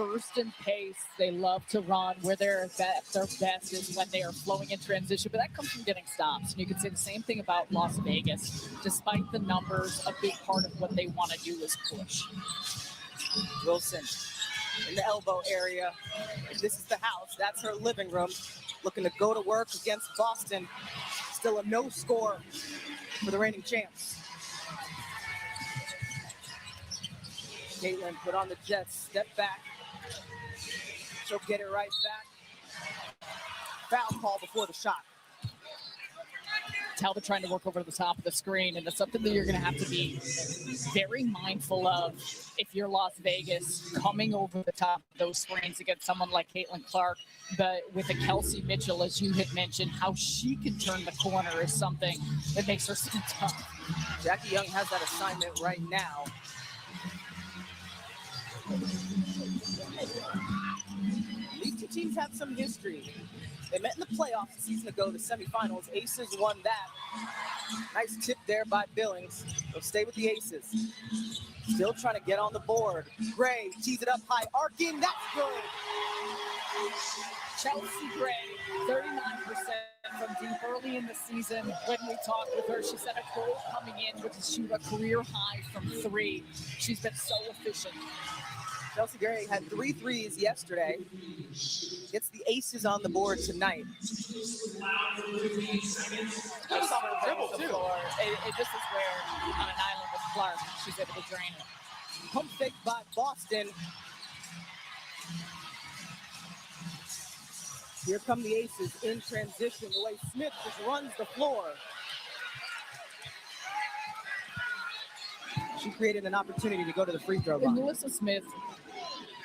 first in pace. They love to run. Where they're at their best is when they are flowing in transition, but that comes from getting stops. And you could say the same thing about Las Vegas. Despite the numbers, a big part of what they want to do is push. Wilson in the elbow area. If this is the house, that's her living room. Looking to go to work against Boston. Still a no score for the reigning champs. Caitlin put on the Jets, step back. She'll get it right back. Foul call before the shot. Talbot trying to work over the top of the screen, and it's something that you're going to have to be very mindful of if you're Las Vegas, coming over the top of those screens against someone like Caitlin Clark. But with a Kelsey Mitchell, as you had mentioned, how she can turn the corner is something that makes her so tough. Jackie Young has that assignment right now. These two teams have some history. They met in the playoffs a season ago, the semifinals. Aces won that. Nice tip there by Billings. They'll stay with the Aces. Still trying to get on the board. Gray tees it up high, arcing. That's good. Chelsea Gray, 39% from deep early in the season. When we talked with her, she said a goal coming in was to shoot a career high from 3. She's been so efficient. Chelsea Gray had 3 threes yesterday. Gets the Aces on the board tonight. This is where, on an island with Clark, she's able to drain it. Pump fake by Boston. Here come the Aces in transition. The way Smith just runs the floor. She created an opportunity to go to the free throw line. Melissa Smith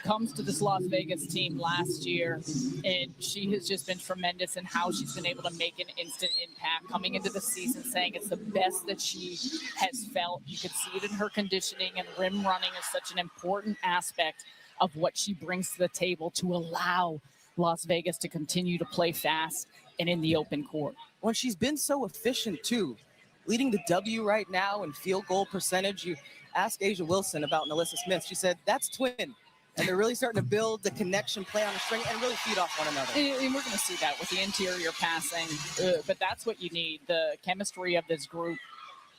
comes to this Las Vegas team last year, and she has just been tremendous in how she's been able to make an instant impact. Coming into the season saying it's the best that she has felt. You could see it in her conditioning, and rim running is such an important aspect of what she brings to the table to allow Las Vegas to continue to play fast and in the open court. Well, she's been so efficient too, leading the W right now in field goal percentage. You ask Asia Wilson about Melissa Smith. She said that's twin. And they're really starting to build the connection, play on the string, and really feed off one another. And we're going to see that with the interior passing. But that's what you need, the chemistry of this group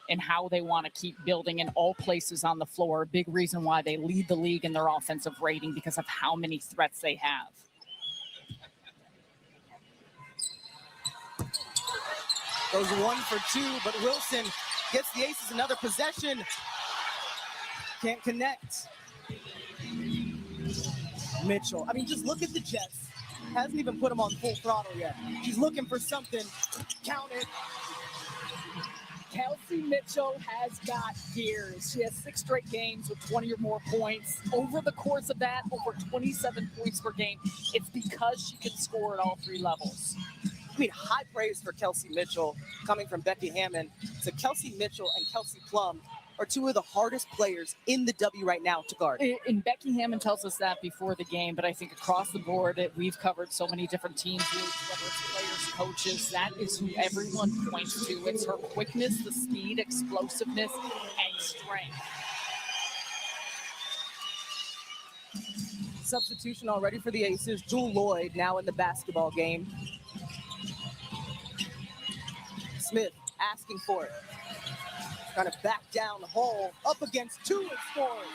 and how they want to keep building in all places on the floor. A big reason why they lead the league in their offensive rating because of how many threats they have. Goes 1 for 2, but Wilson gets the Aces another possession. Can't connect. Mitchell. I mean, just look at the Jets. Hasn't even put them on full throttle yet. She's looking for something. Count it. Kelsey Mitchell has got gears. She has 6 straight games with 20 or more points. Over the course of that, over 27 points per game. It's because she can score at all 3 levels. I mean, high praise for Kelsey Mitchell coming from Becky Hammond. So Kelsey Mitchell and Kelsey Plum are 2 of the hardest players in the W right now to guard. And Becky Hammond tells us that before the game, but I think across the board, we've covered so many different teams, whether it's players, coaches, that is who everyone points to. It's her quickness, the speed, explosiveness, and strength. Substitution already for the Aces. Jewel Lloyd now in the basketball game. Smith asking for it. Trying to back down the hole, up against 2 and scores.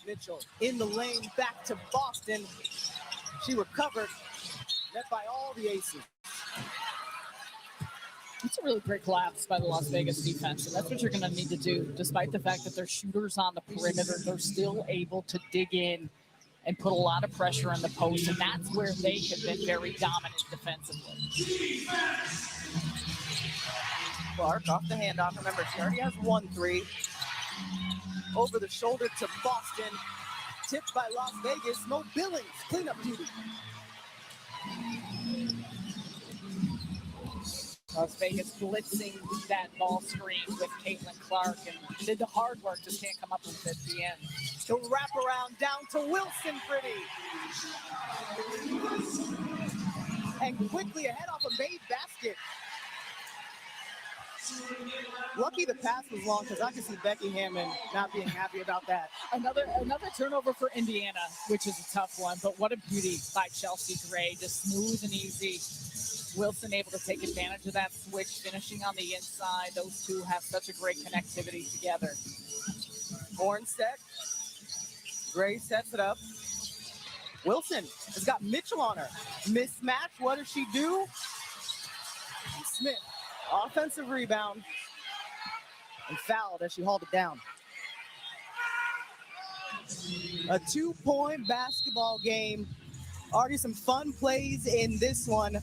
Mitchell in the lane, back to Boston. She recovered, met by all the Aces. It's a really great collapse by the Las Vegas defense, and that's what you're going to need to do. Despite the fact that they're shooters on the perimeter, they're still able to dig in and put a lot of pressure on the post, and that's where they have been very dominant defensively. Clark off the handoff. Remember, she already has 1 3. Over the shoulder to Boston. Tipped by Las Vegas. Mo Billings, cleanup duty. Las Vegas blitzing that ball screen with Caitlin Clark, and did the hard work, just can't come up with it at the end. She'll wrap around down to Wilson Pretty. And quickly ahead off a made basket. Lucky the pass was long because I could see Becky Hammond not being happy about that. Another turnover for Indiana, which is a tough one, but what a beauty by Chelsea Gray, just smooth and easy. Wilson able to take advantage of that switch, finishing on the inside. Those two have such a great connectivity together. Horn set. Gray sets it up. Wilson has got Mitchell on her. Mismatch, what does she do? Smith, offensive rebound, and fouled as she hauled it down. A 2-point basketball game. Already some fun plays in this one.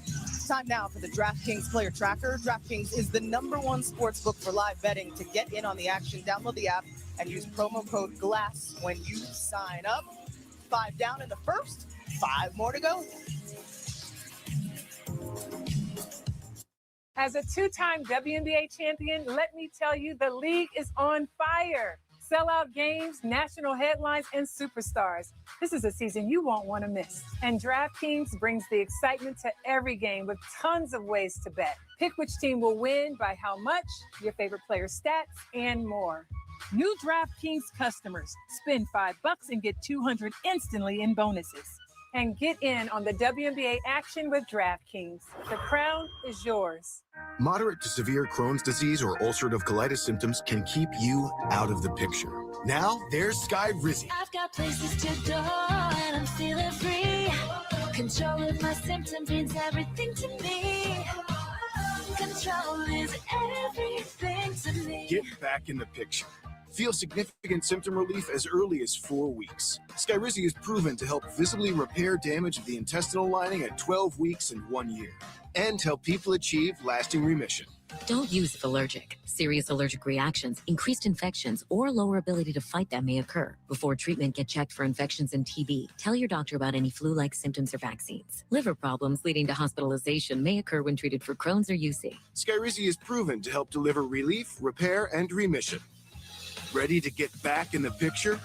Time now for the DraftKings Player Tracker. DraftKings is the #1 sportsbook for live betting. To get in on the action, download the app and use promo code GLASS when you sign up. 5 down in the first, 5 more to go. As a 2-time WNBA champion, let me tell you, the league is on fire. Sellout games, national headlines, and superstars. This is a season you won't want to miss. And DraftKings brings the excitement to every game with tons of ways to bet. Pick which team will win, by how much, your favorite player's stats, and more. New DraftKings customers spend $5 and get $200 instantly in bonuses. And get in on the WNBA action with DraftKings. The crown is yours. Moderate to severe Crohn's disease or ulcerative colitis symptoms can keep you out of the picture. Now, there's Skyrizi. I've got places to go and I'm feeling free. Control of my symptoms means everything to me. Control is everything to me. Get back in the picture. Feel significant symptom relief as early as 4 weeks. Skyrizi is proven to help visibly repair damage of the intestinal lining at 12 weeks and 1 year, and help people achieve lasting remission. Don't use if allergic. Serious allergic reactions, increased infections, or lower ability to fight them may occur. Before treatment, get checked for infections and TB. Tell your doctor about any flu-like symptoms or vaccines. Liver problems leading to hospitalization may occur when treated for Crohn's or UC. Skyrizi is proven to help deliver relief, repair, and remission. Ready to get back in the picture?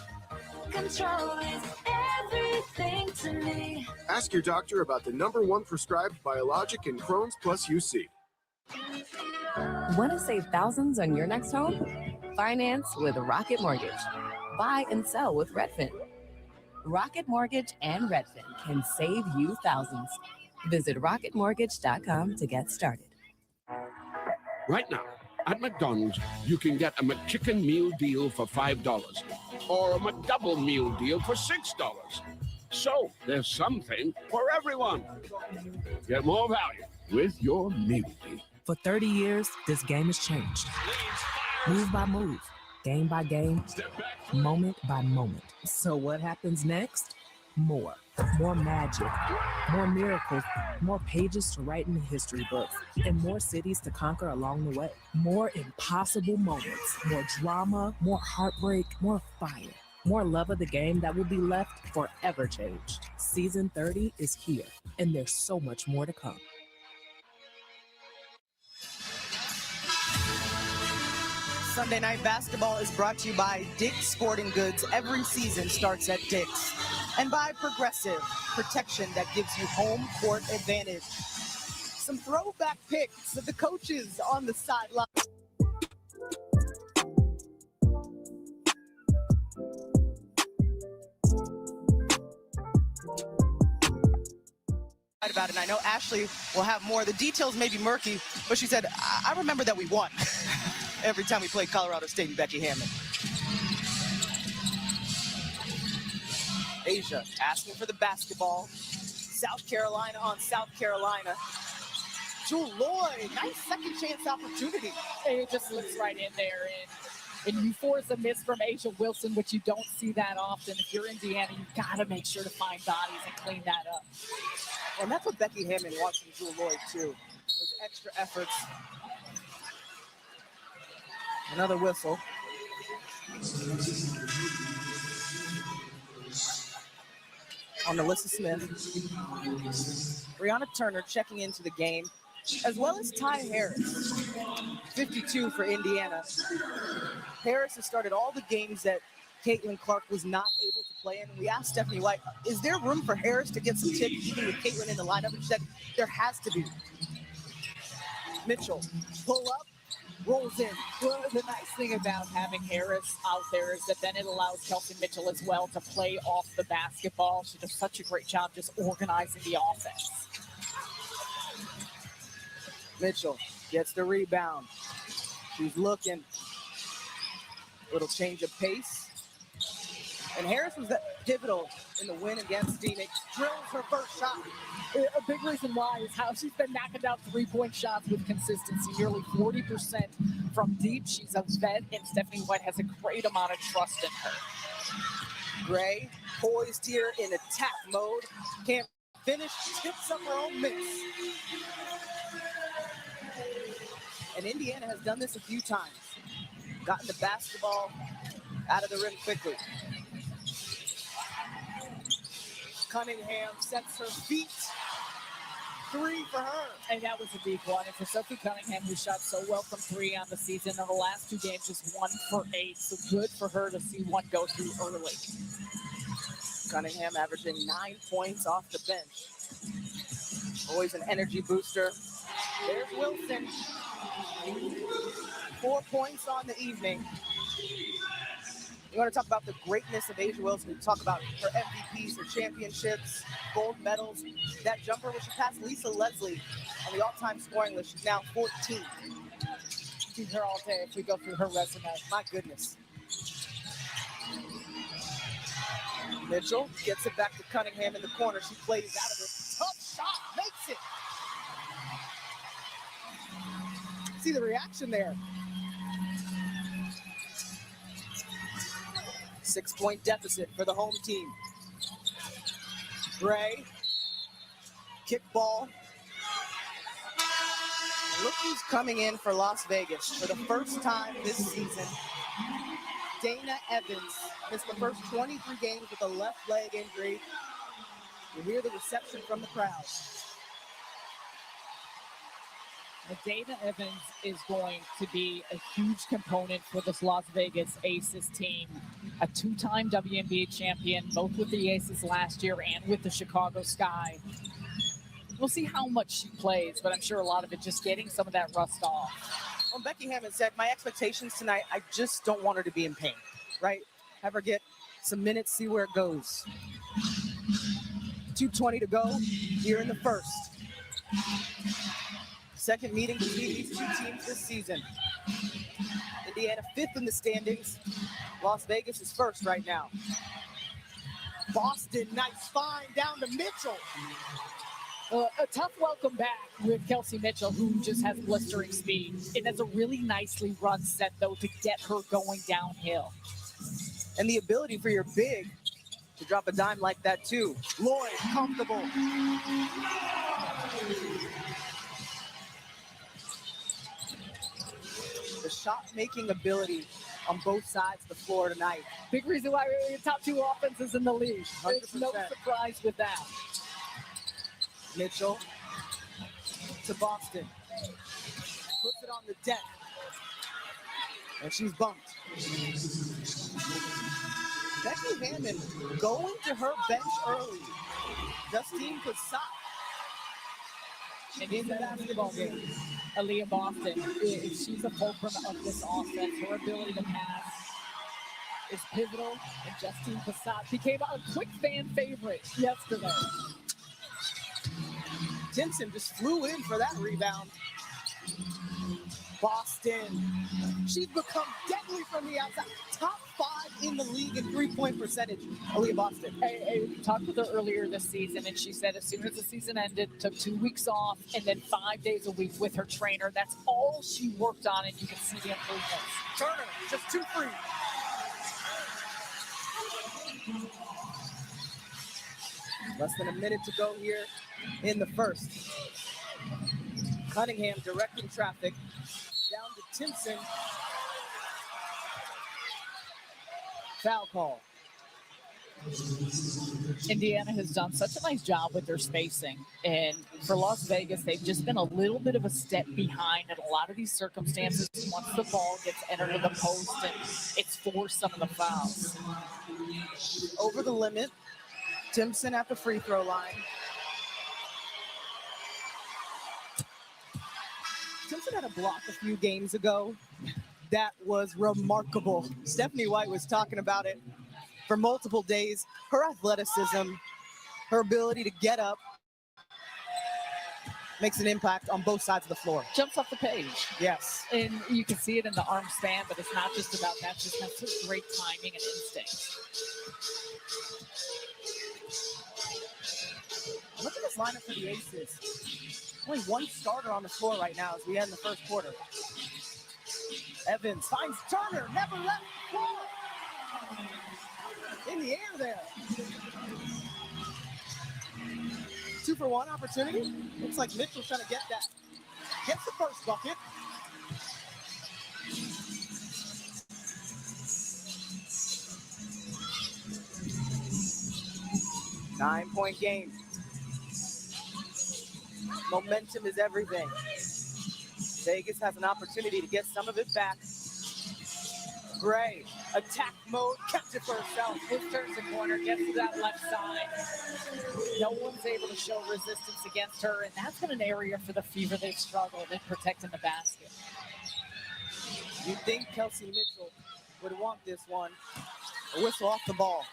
Control is everything to me. Ask your doctor about the #1 prescribed biologic in Crohn's plus UC. Want to save thousands on your next home? Finance with Rocket Mortgage. Buy and sell with Redfin. Rocket Mortgage and Redfin can save you thousands. Visit rocketmortgage.com to get started. Right now, at McDonald's, you can get a McChicken meal deal for $5 or a McDouble meal deal for $6. So there's something for everyone. Get more value with your meal deal. For 30 years, this game has changed. Move by move, game by game, moment by moment. So what happens next? More. More magic, more miracles, more pages to write in the history books, and more cities to conquer along the way. More impossible moments, more drama, more heartbreak, more fire, more love of the game that will be left forever changed. Season 30 is here, and there's so much more to come. Sunday Night Basketball is brought to you by Dick's Sporting Goods. Every season starts at Dick's. And by Progressive, protection that gives you home court advantage. Some throwback picks of the coaches on the sideline. About it. And I know Ashley will have more. The details may be murky, but she said, I remember that we won every time we played Colorado State and Becky Hammond. Asia asking for the basketball. South Carolina on South Carolina. Jewel Lloyd, nice second chance opportunity. It just slips right in there. And you force a miss from Asia Wilson, which you don't see that often. If you're Indiana, you've got to make sure to find bodies and clean that up. And that's what Becky Hammond wants from Jewel Lloyd, too. Those extra efforts. Another whistle. On Alyssa Smith. Brianna Turner checking into the game, as well as Ty Harris. 52 for Indiana. Harris has started all the games that Caitlin Clark was not able to play in. We asked Stephanie White, is there room for Harris to get some tips even with Caitlin in the lineup? And she said, there has to be. Mitchell, pull up, rolls in. Well, the nice thing about having Harris out there is that then it allows Kelsey Mitchell as well to play off the basketball. She does such a great job just organizing the offense. Mitchell gets the rebound. She's looking. Little change of pace. And Harris was pivotal in the win against Phoenix. Drills her first shot. A big reason why is how she's been knocking down three-point shots with consistency, nearly 40% from deep. She's a vet, and Stephanie White has a great amount of trust in her. Gray poised here in attack mode. Can't finish, tips up her own miss. And Indiana has done this a few times. Gotten the basketball out of the rim quickly. Cunningham sets her feet. 3 for her. And that was a big one. And for Sophie Cunningham, who shot so well from 3 on the season, in the last 2 games, just 1 for 8. So good for her to see one go through early. Cunningham averaging 9 points off the bench. Always an energy booster. There's Wilson. 4 points on the evening. You want to talk about the greatness of Asia Wilson. We talk about her MVPs, her championships, gold medals. That jumper where she passed Lisa Leslie on the all-time scoring list. She's now 14. She's her all day if we go through her resume. My goodness. Mitchell gets it back to Cunningham in the corner. She plays out of it. Tough shot, makes it. See the reaction there. 6-point deficit for the home team. Gray, kick ball. Look who's coming in for Las Vegas for the first time this season. Dana Evans missed the first 23 games with a left leg injury. You hear the reception from the crowd. Dana Evans is going to be a huge component for this Las Vegas Aces team. A 2-time WNBA champion, both with the Aces last year and with the Chicago Sky. We'll see how much she plays, but I'm sure a lot of it just getting some of that rust off. Well, Becky Hammond said, my expectations tonight, I just don't want her to be in pain, right? Have her get some minutes, see where it goes. 2:20 to go here in the first. Second meeting between these two teams this season. Indiana 5th in the standings. Las Vegas is 1st right now. Boston, nice find down to Mitchell. A tough welcome back with Kelsey Mitchell, who just has blistering speed. And that's a really nicely run set, though, to get her going downhill. And the ability for your big to drop a dime like that, too. Lloyd, comfortable. The shot-making ability on both sides of the floor tonight. Big reason why we're the top 2 offenses in the league. 100%. It's no surprise with that. Mitchell to Boston. Puts it on the deck. And she's bumped. Becky Hammond going to her bench early. Justine Passat. And in the basketball game, Aaliyah Boston, she's a fulcrum of this offense. Her ability to pass is pivotal, and Justine Passat became a quick fan favorite yesterday. Timpson just flew in for that rebound. Boston, she's become deadly from the outside. Top 5 in the league in 3-point percentage. Aaliyah Boston. I talked with her earlier this season, and she said as soon as the season ended, took 2 weeks off, and then 5 days a week with her trainer. That's all she worked on, and you can see the improvements. Turner, just 2 free. Less than a minute to go here in the first. Cunningham directing traffic down to Timpson. Foul call. Indiana has done such a nice job with their spacing. And for Las Vegas, they've just been a little bit of a step behind in a lot of these circumstances once the ball gets entered in the post and it's forced some of the fouls. Over the limit. Timpson at the free throw line. Simpson had a block a few games ago that was remarkable. Stephanie White was talking about it for multiple days. Her athleticism, her ability to get up, makes an impact on both sides of the floor. Jumps off the page. Yes. And you can see it in the arm span, but it's not just about that. She's got such great timing and instinct. Look at this lineup for the Aces. Only one starter on the floor right now as we end the first quarter. Evans finds Turner, never left the floor. In the air there. 2-for-1 opportunity. Looks like Mitchell's trying to get that. Gets the first bucket. Nine-point game. Momentum is everything. Vegas has an opportunity to get some of it back. Gray, attack mode, kept it for herself. Turns the corner, gets to that left side. No one's able to show resistance against her, and that's been an area for the Fever they've struggled in protecting the basket. You'd think Kelsey Mitchell would want this one. A whistle off the ball.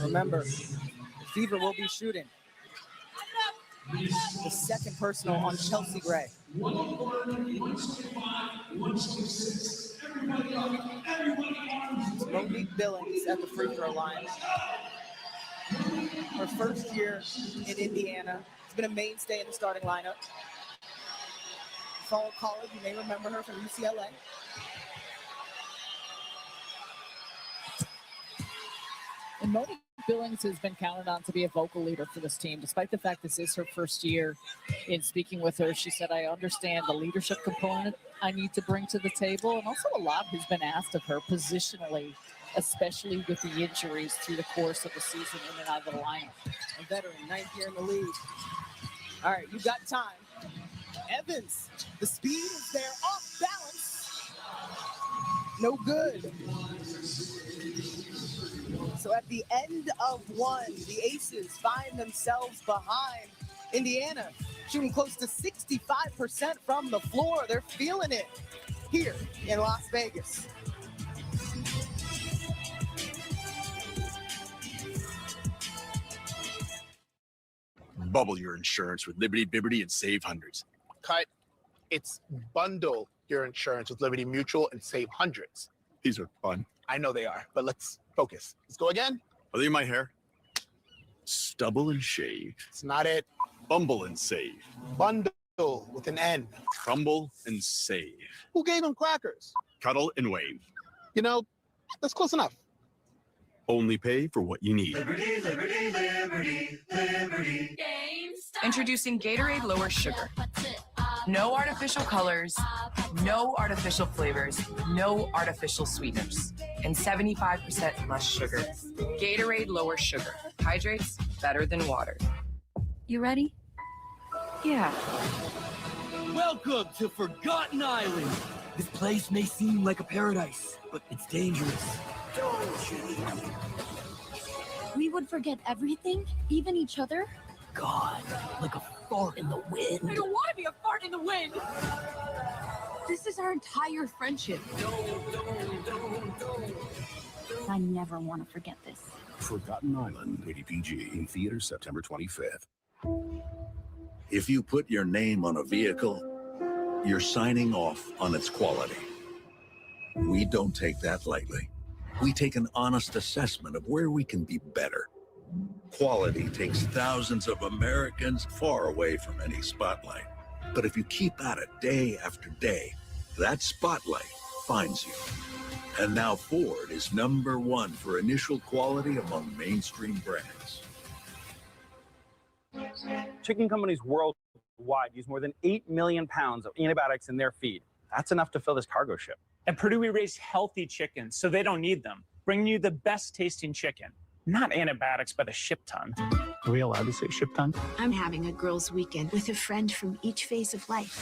Remember, the Fever will be shooting. The second personal on Chelsea Gray. Monique Billings at the free throw line. Her first year in Indiana. She's been a mainstay in the starting lineup. Follow college, you may remember her from UCLA. And Monique Billings has been counted on to be a vocal leader for this team, despite the fact this is her first year. In speaking with her, she said, I understand the leadership component I need to bring to the table, and also a lot has been asked of her positionally, especially with the injuries through the course of the season in and out of the lineup. A veteran, ninth year in the league. All right, you got time. Evans, the speed is there, off balance. No good. So at the end of one, the Aces find themselves behind Indiana, shooting close to 65% from the floor. They're feeling it here in Las Vegas. Bubble your insurance with Liberty, Biberty, and save hundreds. Cut. It's bundle your insurance with Liberty Mutual and save hundreds. These are fun. I know they are, but let's focus. Let's go again. Are they in my hair? Stubble and shave. It's not it. Bumble and save. Bundle with an N. Crumble and save. Who gave them crackers? Cuddle and wave. You know, that's close enough. Only pay for what you need. Liberty, liberty, liberty, liberty. Introducing Gatorade Lower Sugar. No artificial colors, no artificial flavors, no artificial sweeteners, and 75% less sugar. Gatorade Lower Sugar. Hydrates better than water. You ready? Yeah. Welcome to Forgotten Island. This place may seem like a paradise, but it's dangerous. Don't you? We would forget everything, even each other? God, like a fart in the wind. I don't want to be a fart in the wind. This is our entire friendship. I never want to forget this. Forgotten Island, rated PG, in theaters September 25th. If you put your name on a vehicle, you're signing off on its quality. We don't take that lightly. We take an honest assessment of where we can be better. Quality takes thousands of Americans far away from any spotlight. But if you keep at it day after day, that spotlight finds you. And now Ford is #1 for initial quality among mainstream brands. Chicken companies worldwide use more than 8 million pounds of antibiotics in their feed. That's enough to fill this cargo ship. At Purdue, we raise healthy chickens, so they don't need them. Bringing you the best tasting chicken. Not antibiotics, but a ship ton. Are we allowed to say ship ton? I'm having a girls' weekend with a friend from each phase of life.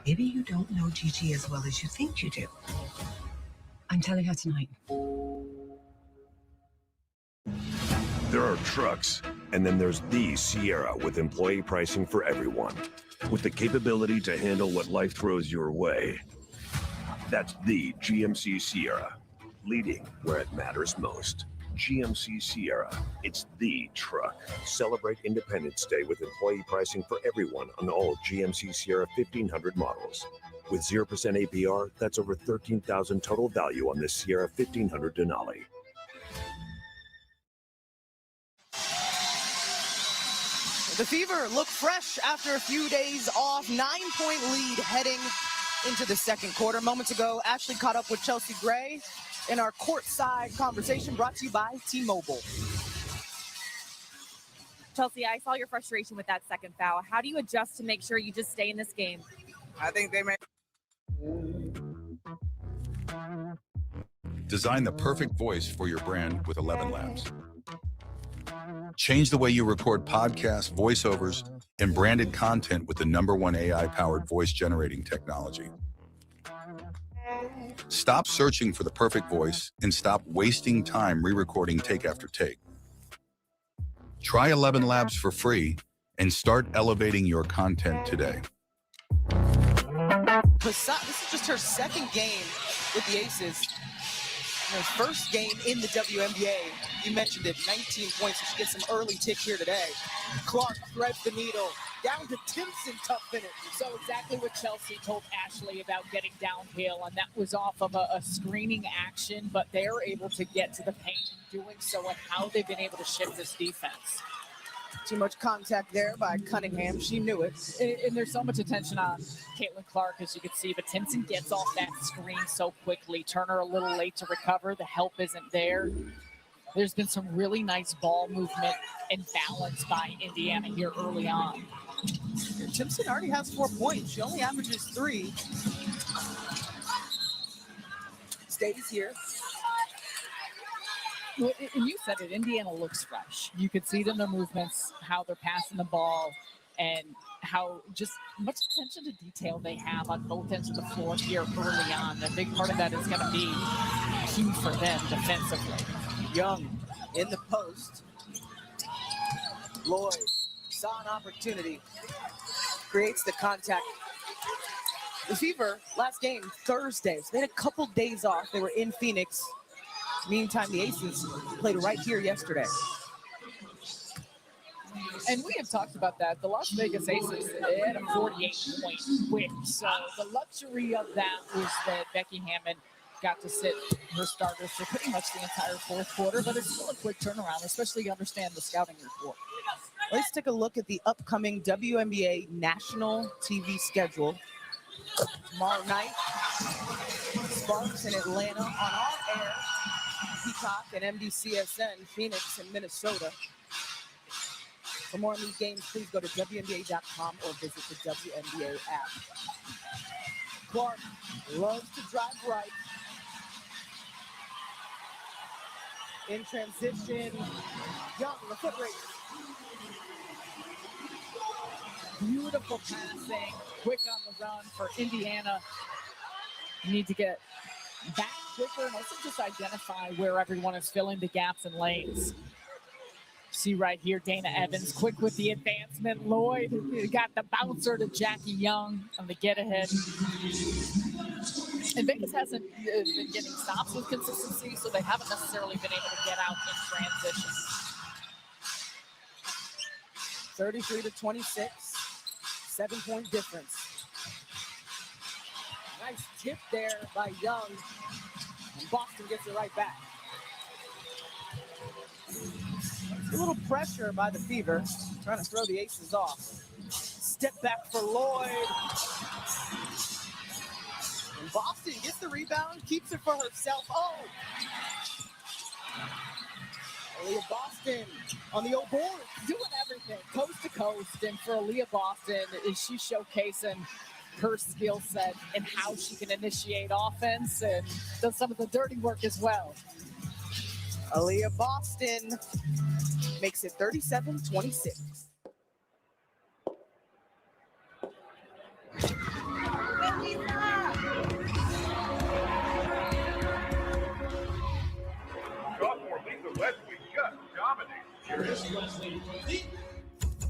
Maybe you don't know Gigi as well as you think you do. I'm telling her tonight. There are trucks, and then there's the Sierra with employee pricing for everyone. With the capability to handle what life throws your way. That's the GMC Sierra, leading where it matters most. GMC Sierra, it's the truck. Celebrate Independence Day with employee pricing for everyone on all GMC Sierra 1500 models. With 0% APR, that's over $13,000 total value on this Sierra 1500 Denali. The Fever look fresh after a few days off. 9-point lead heading into the second quarter. Moments ago, Ashley caught up with Chelsea Gray in our courtside conversation brought to you by T-Mobile. Chelsea, I saw your frustration with that second foul. How do you adjust to make sure you just stay in this game? I think they may. Design the perfect voice for your brand with 11 Labs. Change the way you record podcasts, voiceovers, and branded content with the #1 AI-powered voice generating technology. Stop searching for the perfect voice and stop wasting time re-recording take after take. Try 11 Labs for free and start elevating your content today. This is just her second game with the Aces. Her first game in the WNBA. You mentioned it, 19 points. She gets some early tick here today. Clark threads the needle. Down to Timpson, tough finish. So exactly what Chelsea told Ashley about getting downhill, and that was off of a screening action, but they're able to get to the paint and doing so, and how they've been able to shift this defense. Too much contact there by Cunningham. She knew it. And there's so much attention on Caitlin Clark, as you can see, but Timpson gets off that screen so quickly. Turner a little late to recover. The help isn't there. There's been some really nice ball movement and balance by Indiana here early on. Timpson already has 4 points. She only averages 3. Stays here. Well, and you said it, Indiana looks fresh. You could see it in their movements, how they're passing the ball, and how just much attention to detail they have on both ends of the floor here early on. A big part of that is going to be key for them defensively. Young in the post. Lloyd saw an opportunity. Creates the contact. The Fever, last game, Thursday. So they had a couple days off. They were in Phoenix. Meantime, the Aces played right here yesterday. And we have talked about that. The Las Vegas Aces, they had a 48-point win. So the luxury of that was that Becky Hammond got to sit her starters for pretty much the entire fourth quarter, but it's still a quick turnaround, especially you understand the scouting report. Let's take a look at the upcoming WNBA national TV schedule. Tomorrow night, Sparks in Atlanta on our air. Peacock and MDCSN, Phoenix and Minnesota. For more on these games, please go to WNBA.com or visit the WNBA app. Clark loves to drive right. In transition, Young, the foot race. Beautiful passing, quick on the run for Indiana. You need to get back quicker and also just identify where everyone is filling the gaps and lanes. See right here, Dana Evans, quick with the advancement. Lloyd got the bouncer to Jackie Young on the get-ahead. And Vegas hasn't been getting stops with consistency, so they haven't necessarily been able to get out in transition. 33-26, 7-point difference. Nice tip there by Young. And Boston gets it right back. A little pressure by the Fever, trying to throw the Aces off. Step back for Lloyd. And Boston gets the rebound, keeps it for herself. Oh! Aaliyah Boston on the old board. Doing everything, coast to coast. And for Aaliyah Boston, is she showcasing her skill set and how she can initiate offense and does some of the dirty work as well. Aaliyah Boston makes it 37-26. Sophomore Lisa Leslie just dominates.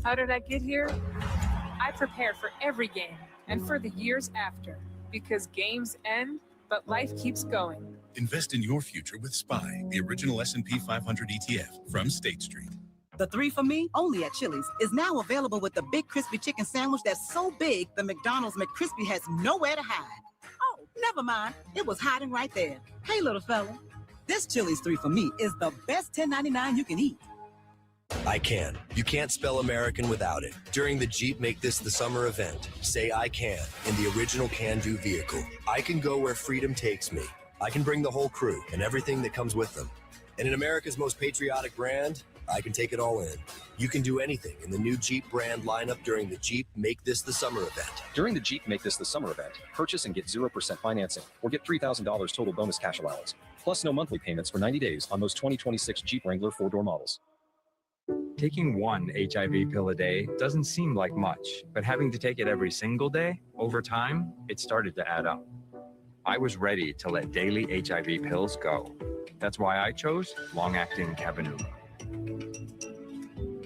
How did I get here? I prepare for every game and for the years after, because games end, but life keeps going. Invest in your future with SPY, the original S&P 500 ETF from State Street. The 3 for Me, only at Chili's, is now available with the big crispy chicken sandwich that's so big the McDonald's McCrispy has nowhere to hide. Oh, never mind. It was hiding right there. Hey, little fella. This Chili's 3 for Me is the best $10.99 you can eat. I can. You can't spell American without it. During the Jeep Make This the Summer event, say I can in the original can-do vehicle. I can go where freedom takes me. I can bring the whole crew and everything that comes with them. And in America's most patriotic brand, I can take it all in. You can do anything in the new Jeep brand lineup during the Jeep Make This the Summer event. During the Jeep Make This the Summer event, purchase and get 0% financing or get $3,000 total bonus cash allowance. Plus no monthly payments for 90 days on most 2026 Jeep Wrangler 4-door models. Taking one HIV pill a day doesn't seem like much, but having to take it every single day, over time, it started to add up. I was ready to let daily HIV pills go. That's why I chose long-acting Cabenuva.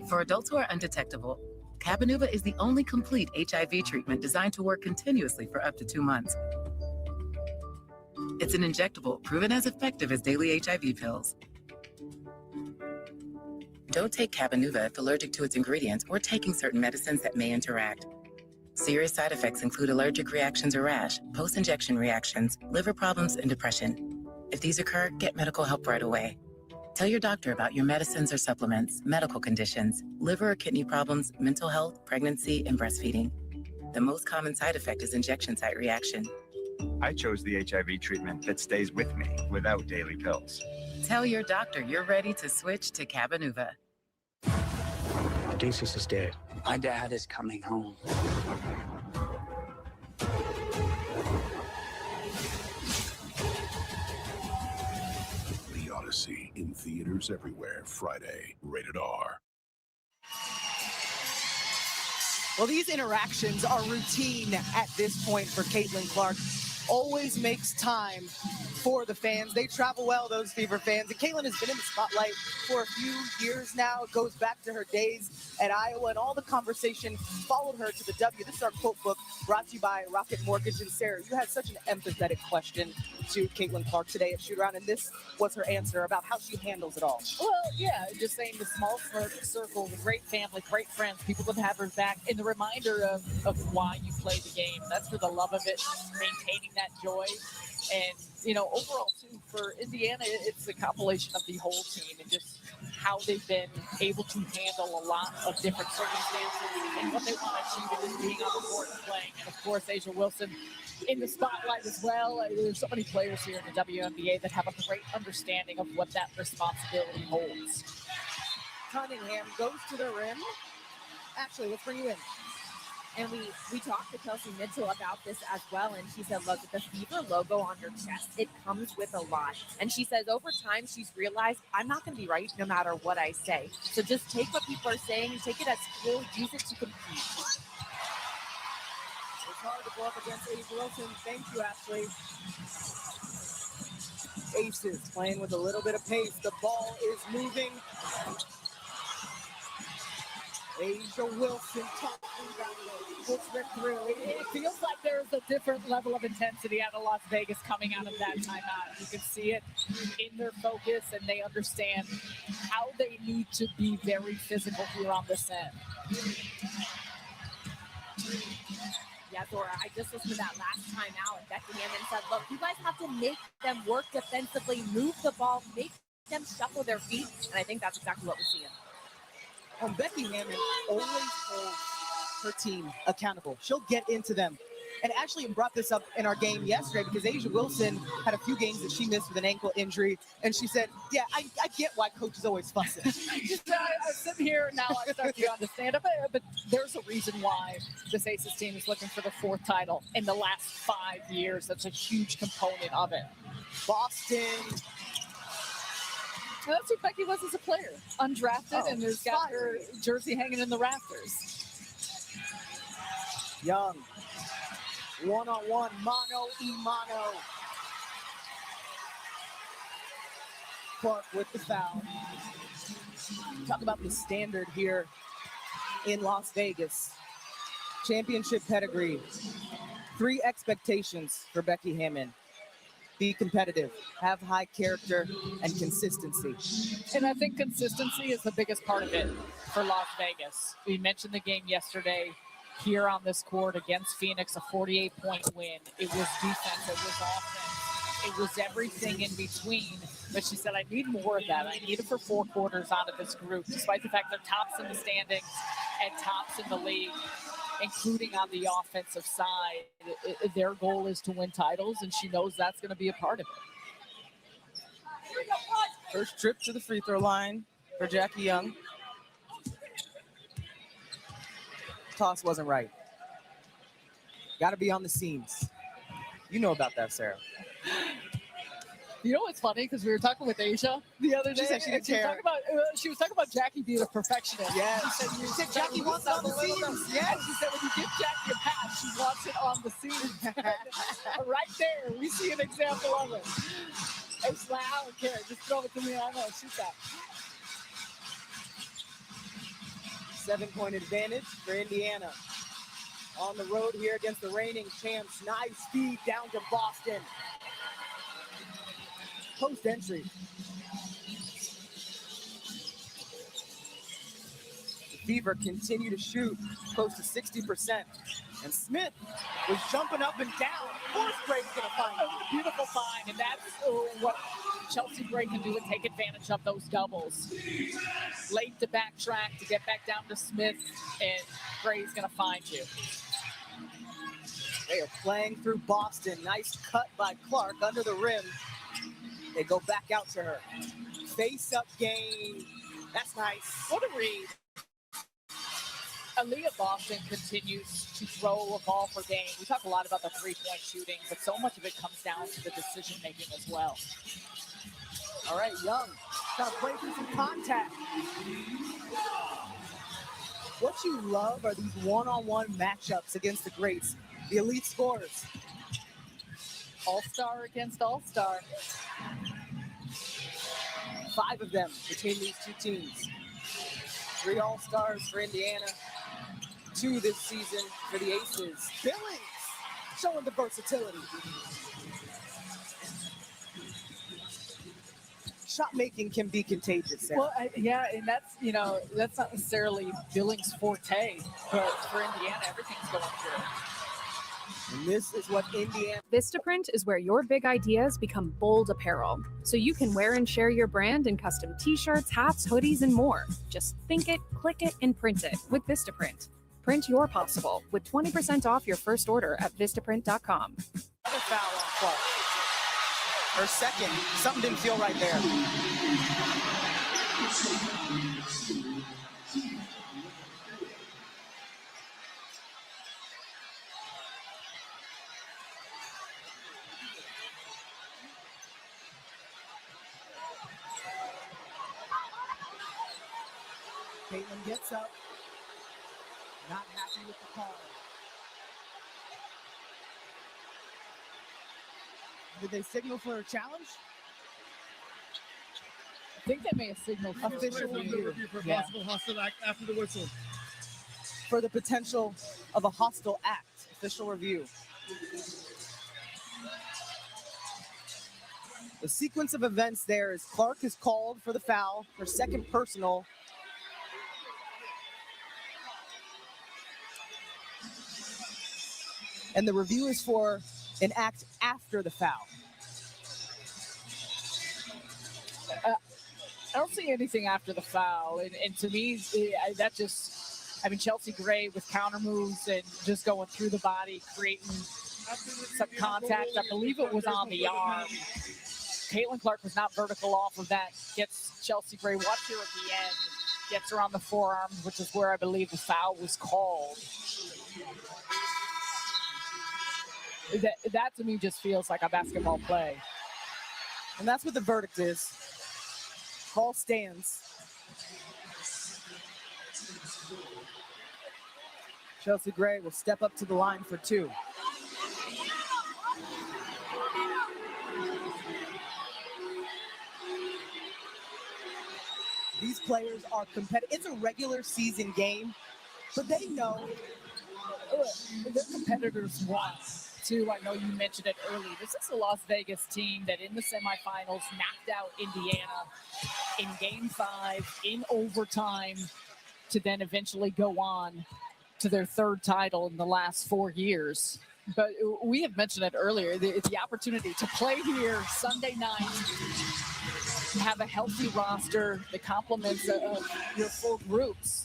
For adults who are undetectable, Cabenuva is the only complete HIV treatment designed to work continuously for up to 2 months. It's an injectable proven as effective as daily HIV pills. Don't take Cabenuva if allergic to its ingredients or taking certain medicines that may interact. Serious side effects include allergic reactions or rash, post-injection reactions, liver problems, and depression. If these occur, get medical help right away. Tell your doctor about your medicines or supplements, medical conditions, liver or kidney problems, mental health, pregnancy, and breastfeeding. The most common side effect is injection site reaction. I chose the HIV treatment that stays with me without daily pills. Tell your doctor you're ready to switch to Cabenuva. Odysseus is dead. My dad is coming home. The Odyssey in theaters everywhere Friday. Rated R. Well, these interactions are routine at this point for Caitlin Clark. Always makes time for the fans. They travel well, those Fever fans. And Caitlin has been in the spotlight for a few years now. It goes back to her days at Iowa, and all the conversation followed her to the W. This is our quote book brought to you by Rocket Mortgage. And Sarah, you had such an empathetic question to Caitlin Clark today at Shoot Around, and this was her answer about how she handles it all. Well, yeah, just saying the small circle, the great family, great friends, people that have her back, and the reminder of why you play the game. That's for the love of it, maintaining that joy. And, you know, overall, too, for Indiana, it's a compilation of the whole team and just how they've been able to handle a lot of different circumstances and what they want to achieve in just being on the court and playing. And, of course, Asia Wilson in the spotlight as well. There's so many players here in the WNBA that have a great understanding of what that responsibility holds. Cunningham goes to the rim. Actually, let's bring you in. And we talked to Kelsey Mitchell about this as well, and she said, look, the Fever logo on your chest, it comes with a lot. And she says over time, she's realized, I'm not going to be right no matter what I say. So just take what people are saying, take it as skill, use it to compete. It's hard to go up against Asia Wilson. Thank you, Ashley. Aces playing with a little bit of pace. The ball is moving. Asia Wilson puts it through. It feels like there's a different level of intensity out of Las Vegas coming out of that timeout. You can see it in their focus, and they understand how they need to be very physical here on this end. Yeah, Dora, I just listened to that last time out, and Becky Hammond said, look, you guys have to make them work defensively, move the ball, make them shuffle their feet, and I think that's exactly what we're seeing. Becky Hammond always holds her team accountable. She'll get into them. And Ashley brought this up in our game yesterday because Asia Wilson had a few games that she missed with an ankle injury. And she said, yeah, I get why coach is always fussing. I'm sitting here now, I start to understand it, but there's a reason why this Aces team is looking for the 4th title in the last 5 years. That's a huge component of it. Boston. Well, that's who Becky was as a player. Undrafted, and has got her jersey hanging in the rafters. Young. One-on-one, mano-y-mano. Clark with the foul. Talk about the standard here in Las Vegas. Championship pedigree. 3 expectations for Becky Hammon. Be competitive, have high character, and consistency. And I think consistency is the biggest part of it for Las Vegas. We mentioned the game yesterday here on this court against Phoenix, a 48-point win. It was defense, it was offense, it was everything in between. But she said, I need more of that. I need it for 4 quarters out of this group, despite the fact they're tops in the standings and tops in the league, including on the offensive side. Their goal is to win titles, and she knows that's going to be a part of it. First trip to the free throw line for Jackie Young. Toss wasn't right. Got to be on the seams. You know about that, Sarah. You know what's funny? Because we were talking with Asia the other day. She said she didn't care. She was talking about Jackie being a perfectionist. Yes. She said Jackie wants it on the seams. Yes. She said when you give Jackie a pass, she wants it on the seams. Right there, we see an example of it. It's like, I don't care. Just throw it to me. I know. Shoot that. 7-point advantage for Indiana. On the road here against the reigning champs. Nice feed down to Boston. Post entry. The Fever continue to shoot close to 60%. And Smith was jumping up and down. Force break's going to find it. Beautiful find, and that's what Chelsea Gray can do and take advantage of those doubles. Late to backtrack to get back down to Smith, and Gray's going to find you. They are playing through Boston. Nice cut by Clark under the rim. They go back out to her. Face-up game. That's nice. What a read. Aaliyah Boston continues to throw a ball for game. We talk a lot about the three-point shooting, but so much of it comes down to the decision-making as well. All right, Young. Got to play through some contact. What you love are these one-on-one matchups against the greats, the elite scorers. All-star against all-star. 5 of them between these 2 teams. 3 all-stars for Indiana. 2 this season for the Aces. Billings showing the versatility. Shot making can be contagious, Sarah. Well, yeah, and that's, that's not necessarily Billings' forte, but for Indiana, everything's going through. And this is what Indiana... Vistaprint is where your big ideas become bold apparel. So you can wear and share your brand in custom t-shirts, hats, hoodies, and more. Just think it, click it, and print it with Vistaprint. Print your possible with 20% off your first order at Vistaprint.com. Another foul on Clark. Her second. Something didn't feel right there. Caitlin gets up. Not happy with the call. Did they signal for a challenge? I think they may have signaled for official review. For possible hostile act after the whistle. For the potential of a hostile act. Official review. The sequence of events there is Clark is called for the foul, her second personal. And the review is for an act after the foul. I don't see anything after the foul. And to me, that just, Chelsea Gray with counter moves and just going through the body, creating some contact. I believe it was on the arm. Caitlin Clark was not vertical off of that. Gets Chelsea Gray, watch here at the end, gets her on the forearms, which is where I believe the foul was called. That to me just feels like a basketball play. And that's what the verdict is. Call stands. Chelsea Gray will step up to the line for 2. These players are competitive. It's a regular season game, but they know their competitors want to. I know you mentioned it early. This is a Las Vegas team that in the semifinals knocked out Indiana in Game 5 in overtime to then eventually go on to their third title in the last 4 years. But we have mentioned it earlier, the opportunity to play here Sunday night, have a healthy roster that complements your full groups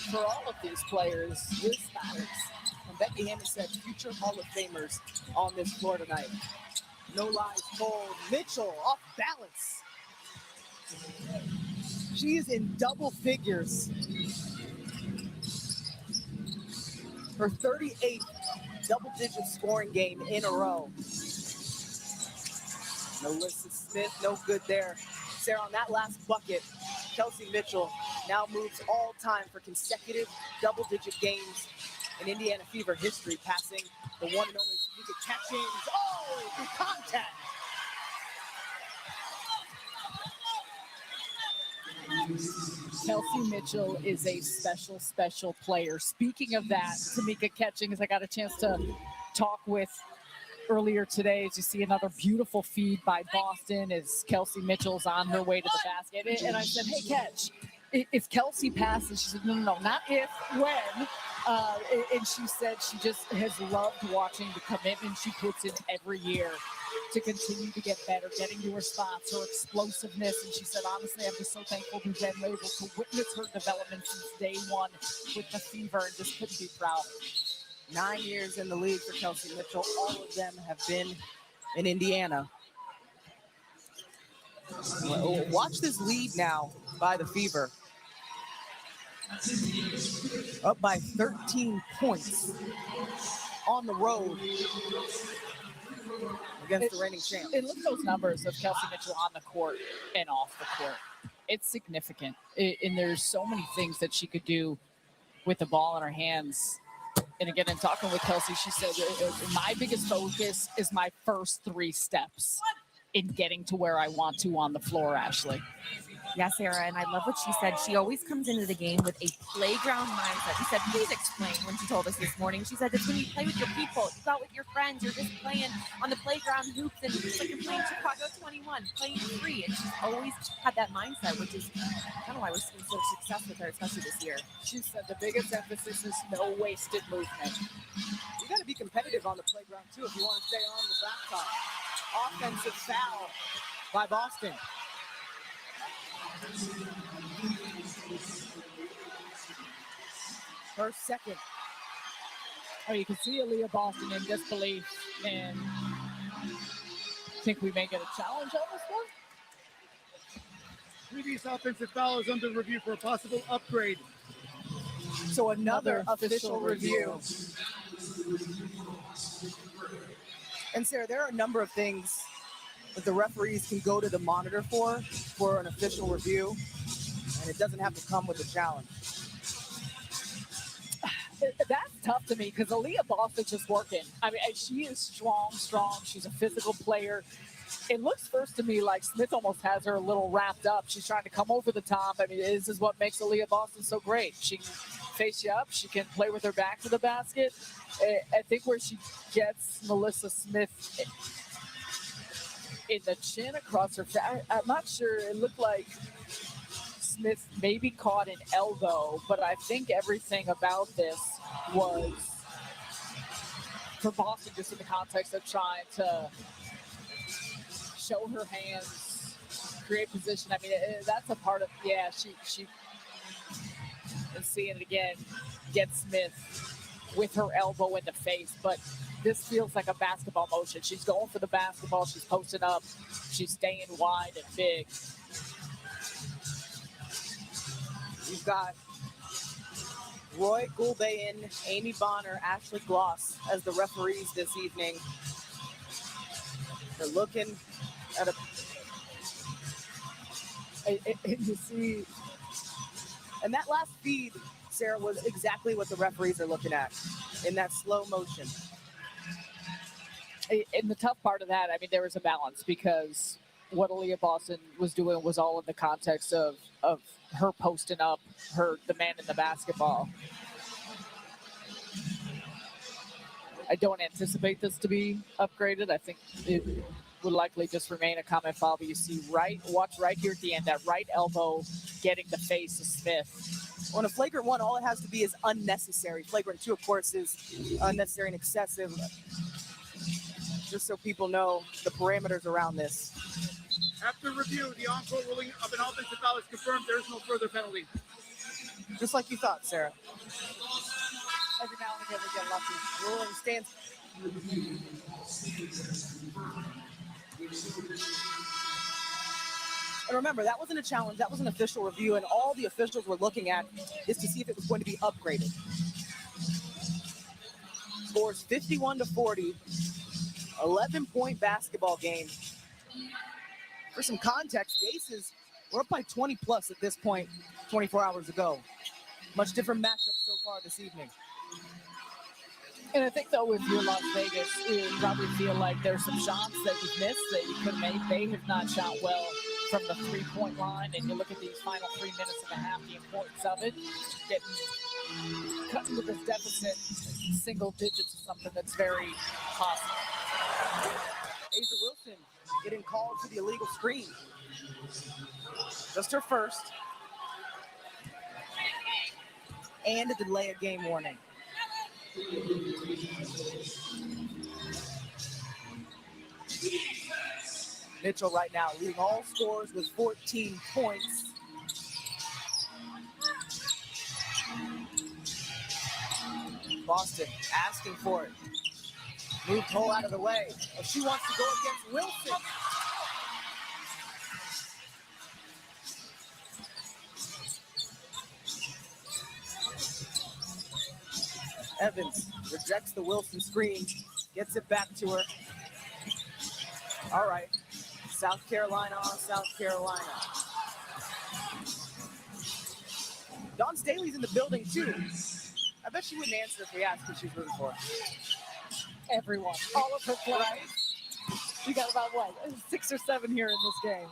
for all of these players. This matters. And Becky Hammond said future Hall of Famers on this floor tonight. No lies told. Mitchell off balance. She is in double figures. Her 38th double-digit scoring game in a row. Melissa Smith, no good there. Sarah, on that last bucket, Kelsey Mitchell now moves all time for consecutive double-digit games in Indiana Fever history, passing the one and only Tamika Catchings. Oh, through contact. Kelsey Mitchell is a special, special player. Speaking of that, Tamika Catchings, I got a chance to talk with earlier today. As you see another beautiful feed by Boston as Kelsey Mitchell's on her way to the basket. And I said, hey, Catch, if Kelsey passes, she said, no, not if, when. And she said she just has loved watching the commitment she puts in every year to continue to get better, getting to her spots, her explosiveness. And she said, honestly, I'm just so thankful to have been able to witness her development since day one with the Fever, and just couldn't be proud. 9 years in the league for Kelsey Mitchell. All of them have been in Indiana. Watch this lead now by the Fever. Up by 13 points on the road against the reigning champ. And look at those numbers of Kelsey Mitchell on the court and off the court. It's significant. And there's so many things that she could do with the ball in her hands. And again, in talking with Kelsey, she said, my biggest focus is my first 3 steps in getting to where I want to on the floor, Ashley. Yeah, Sarah, and I love what she said. She always comes into the game with a playground mindset. She said, please explain when she told us this morning. She said, it's when you play with your people, you go out with your friends, you're just playing on the playground hoops, and it's like you're playing Chicago 21, playing free. And she's always had that mindset, which is kind of why we're seeing so much success with her, especially this year. She said the biggest emphasis is no wasted movement. You got to be competitive on the playground, too, if you want to stay on the back top. Offensive foul by Boston. Her second. Oh, you can see Aaliyah Boston in disbelief, and I think we may get a challenge on this one. Previous offensive foul is under review for a possible upgrade. So another official review. And Sarah, there are a number of things that the referees can go to the monitor for an official review, and it doesn't have to come with a challenge. That's tough to me because Aaliyah Boston's just working. I mean, she is strong. She's a physical player. It looks first to me like Smith almost has her a little wrapped up. She's trying to come over the top. I mean, this is what makes Aaliyah Boston so great. She can face you up. She can play with her back to the basket. I think where she gets Melissa Smith in the chin across her face, I'm not sure. It looked like Smith maybe caught an elbow, but I think everything about this was for Boston just in the context of trying to show her hands, create position. I mean, that's a part of, yeah, she and seeing it again, get Smith with her elbow in the face, but this feels like a basketball motion. She's going for the basketball. She's posting up. She's staying wide and big. You've got Roy Gulbayan, Amy Bonner, Ashley Gloss as the referees this evening. They're looking at and you see, and that last feed, Sarah, was exactly what the referees are looking at in that slow motion. And the tough part of that, I mean, there was a balance because what Aaliyah Boston was doing was all in the context of her posting up the man in the basketball. I don't anticipate this to be upgraded. I think it would likely just remain a common foul, but you see watch right here at the end, that right elbow getting the face of Smith. On a flagrant 1, all it has to be is unnecessary. Flagrant 2, of course, is unnecessary and excessive. Just so people know the parameters around this. After review, the on-court ruling of an offensive foul is confirmed. There is no further penalty. Just like you thought, Sarah. Every now and again we get lucky. The ruling stands. And remember, that wasn't a challenge. That was an official review, and all the officials were looking at is to see if it was going to be upgraded. Scores 51-40. 11-point basketball game. For some context, the Aces were up by 20+ at this point 24 hours ago. Much different matchup so far this evening. And I think, though, if you're Las Vegas, you probably feel like there's some shots that you've missed that you could make. They have not shot well from the three-point line, and you look at these final 3 minutes and a half, the importance of it, getting cut into this deficit, single digits is something that's very possible. Asa Wilson getting called for the illegal screen. Just her first. And a delay of game warning. Mitchell right now leading all scores with 14 points. Boston asking for it. Move Cole out of the way. Oh, she wants to go against Wilson. Evans rejects the Wilson screen, gets it back to her. All right, South Carolina on South Carolina. Dawn Staley's in the building too. I bet she wouldn't answer if we asked who she's rooting for. Everyone, all of her players. We got about, 6 or 7 here in this game.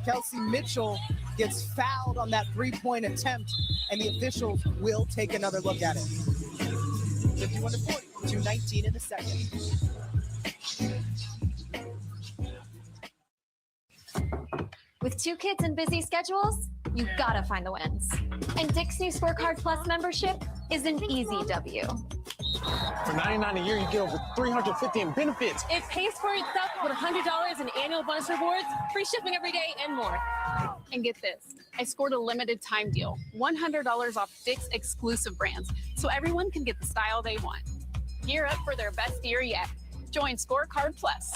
Kelsey Mitchell gets fouled on that three-point attempt, and the officials will take another look at it. 51-40, 2:19 in the second. With 2 kids and busy schedules, you gotta find the wins. And Dick's new Scorecard Plus membership is an easy W. For $99 a year, you get over $350 in benefits. It pays for itself with $100 in annual bonus rewards, free shipping every day, and more. And get this, I scored a limited time deal, $100 off Dick's exclusive brands, so everyone can get the style they want. Gear up for their best year yet. Join Scorecard Plus.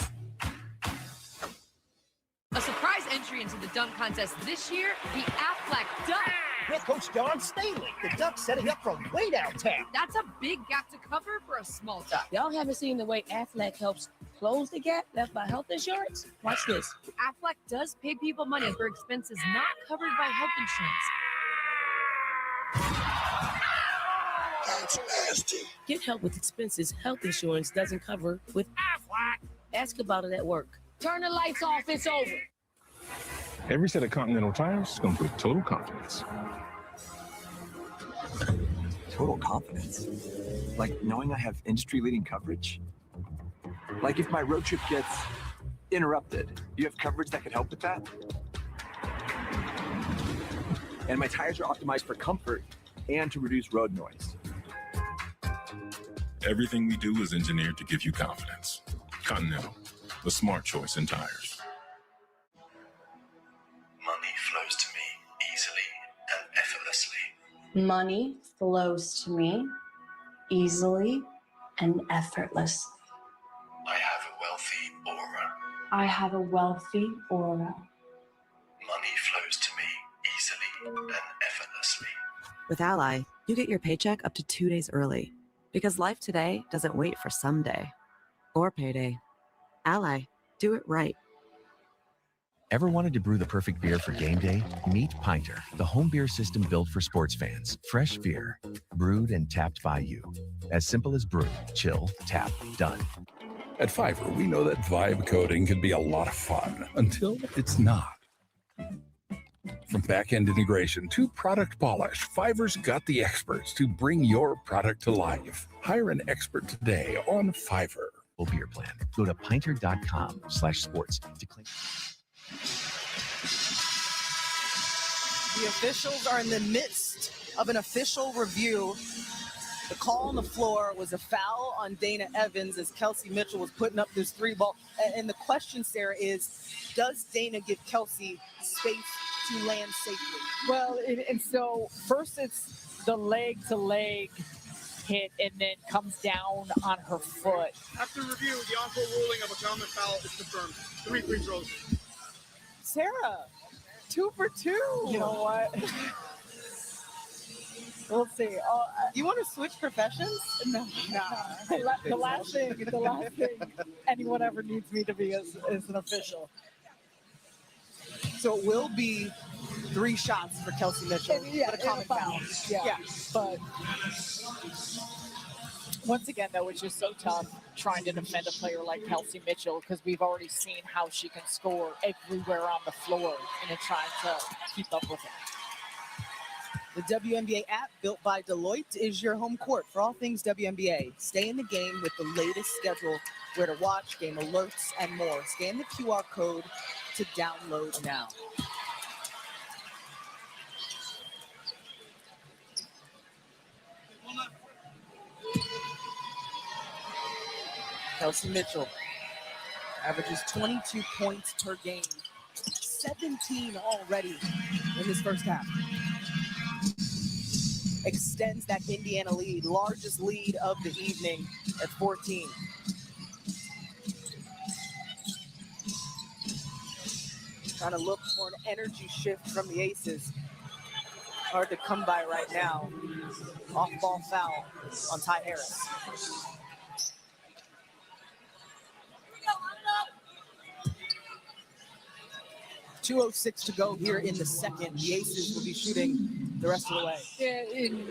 A surprise entry into the dunk contest this year, the Aflac Duck. Head coach Dawn Staley. The Ducks setting up from way downtown. That's a big gap to cover for a small duck. Y'all haven't seen the way Aflac helps close the gap left by health insurance? Watch this. Aflac does pay people money for expenses not covered by health insurance. That's nasty. Get help with expenses health insurance doesn't cover with Aflac. Ask about it at work. Turn the lights off, it's over. Every set of Continental tires comes with total confidence. Total confidence? Like knowing I have industry-leading coverage? Like if my road trip gets interrupted, you have coverage that could help with that? And my tires are optimized for comfort and to reduce road noise. Everything we do is engineered to give you confidence. Continental, the smart choice in tires. Money flows to me easily and effortlessly. Money flows to me easily and effortless. I have a wealthy aura. I have a wealthy aura. Money flows to me easily and effortlessly. With Ally, you get your paycheck up to 2 days early because life today doesn't wait for someday or payday. Ally, do it right. Ever wanted to brew the perfect beer for game day? Meet Pinter, the home beer system built for sports fans. Fresh beer, brewed and tapped by you. As simple as brew, chill, tap, done. At Fiverr, we know that vibe coding can be a lot of fun until it's not. From back-end integration to product polish, Fiverr's got the experts to bring your product to life. Hire an expert today on Fiverr. Beer plan. Go to pinter.com/sports to claim. The officials are in the midst of an official review. The call on the floor was a foul on Dana Evans as Kelsey Mitchell was putting up this 3-ball. And the question, Sarah, is, does Dana give Kelsey space to land safely? Well, and so first it's the leg-to-leg hit and then comes down on her foot. After review, the on-court ruling of a common foul is confirmed. 3 free throws. Sarah, 2 for 2. You know what? We'll see. You want to switch professions? No. The last thing anyone ever needs me to be is an official. So it will be 3 shots for Kelsey Mitchell, but a common foul. Yeah, but once again, though, it's just so tough trying to defend a player like Kelsey Mitchell because we've already seen how she can score everywhere on the floor and trying to keep up with it. The WNBA app, built by Deloitte, is your home court for all things WNBA. Stay in the game with the latest schedule, where to watch, game alerts, and more. Scan the QR code to download now. Kelsey Mitchell averages 22 points per game, 17 already in this first half. Extends that Indiana lead, largest lead of the evening at 14. Trying to look for an energy shift from the Aces. Hard to come by right now. Off-ball foul on Ty Harris. .206 to go here in the second. The Aces will be shooting the rest of the way. Yeah, in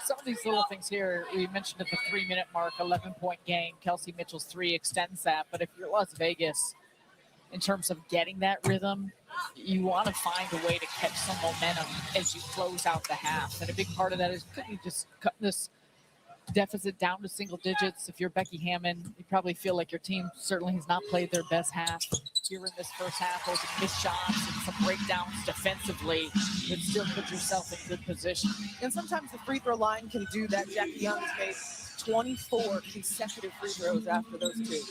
some of these little things here, we mentioned at the 3-minute mark, 11-point game. Kelsey Mitchell's 3 extends that. But if you're Las Vegas, in terms of getting that rhythm, you want to find a way to catch some momentum as you close out the half. And a big part of that is, couldn't you just cut this deficit down to single digits? If you're Becky Hammond, you probably feel like your team certainly has not played their best half here in this first half. Those missed shots and some breakdowns defensively, but still put yourself in good position. And sometimes the free throw line can do that. Jackie Young's made 24 consecutive free throws after those 2.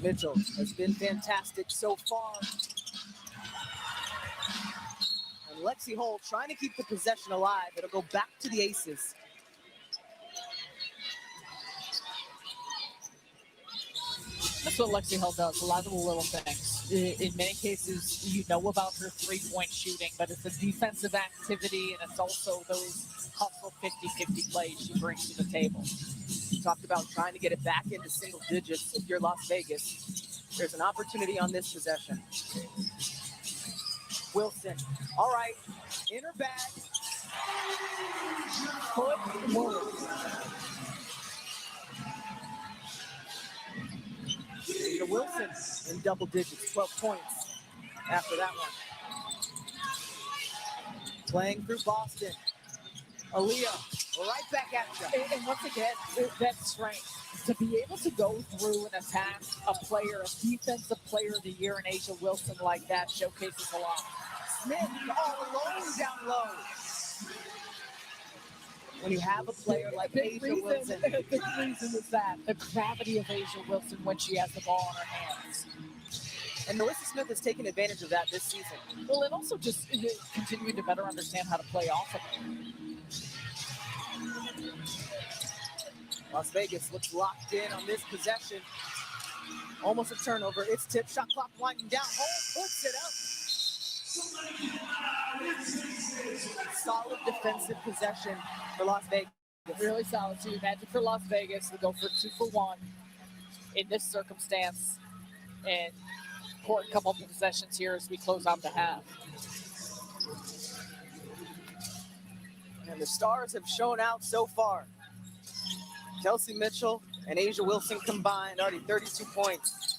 Mitchell has been fantastic so far. And Lexi Hull trying to keep the possession alive. It'll go back to the Aces. That's what Lexi Hull does, a lot of the little things. In many cases, you know about her 3-point shooting, but it's a defensive activity, and it's also those hustle 50-50 plays she brings to the table. We talked about trying to get it back into single digits. If you're Las Vegas, there's an opportunity on this possession. Wilson, all right, in her bag. Footwork. Rita Wilson in double digits, 12 points after that one. Playing through Boston. Aaliyah, right back at you. And once again, that strength to be able to go through and attack a player, a defensive player of the year in Asia Wilson like that showcases a lot. Smith all alone down low. When you have a player like Asia Wilson. The reason is that the gravity of Asia Wilson when she has the ball in her hands. And Melissa Smith has taken advantage of that this season. Well, and also just continuing to better understand how to play off of it. Las Vegas looks locked in on this possession. Almost a turnover. It's tipped. Shot clock winding down. Hole puts it up. Solid defensive possession for Las Vegas. Really solid too. Magic for Las Vegas. They go for 2 for 1 in this circumstance. And important couple of possessions here as we close out the half. And the Stars have shown out so far. Kelsey Mitchell and Asia Wilson combined, already 32 points.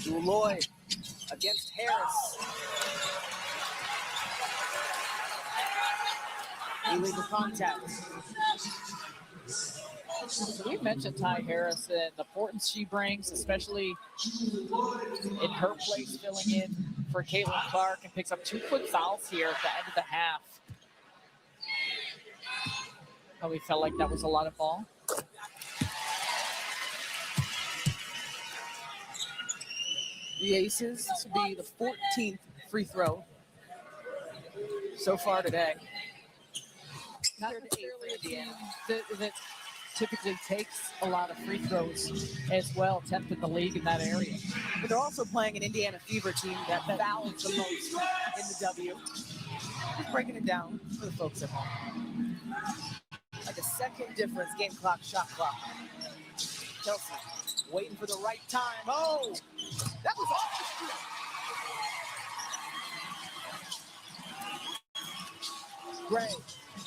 Lloyd against Harris. Illegal contact. So we mentioned Ty Harris and the importance she brings, especially in her place filling in for Caitlin Clark, and picks up 2 quick fouls here at the end of the half. Probably felt like that was a lot of ball. The Aces, this will be the 14th free throw so far today. Not necessarily a team that typically takes a lot of free throws as well, 10th in the league in that area. But they're also playing an Indiana Fever team that fouls the most in the W. Just breaking it down for the folks at home. Like a second difference, game clock, shot clock. Kelsey waiting for the right time. Oh, that was off the street.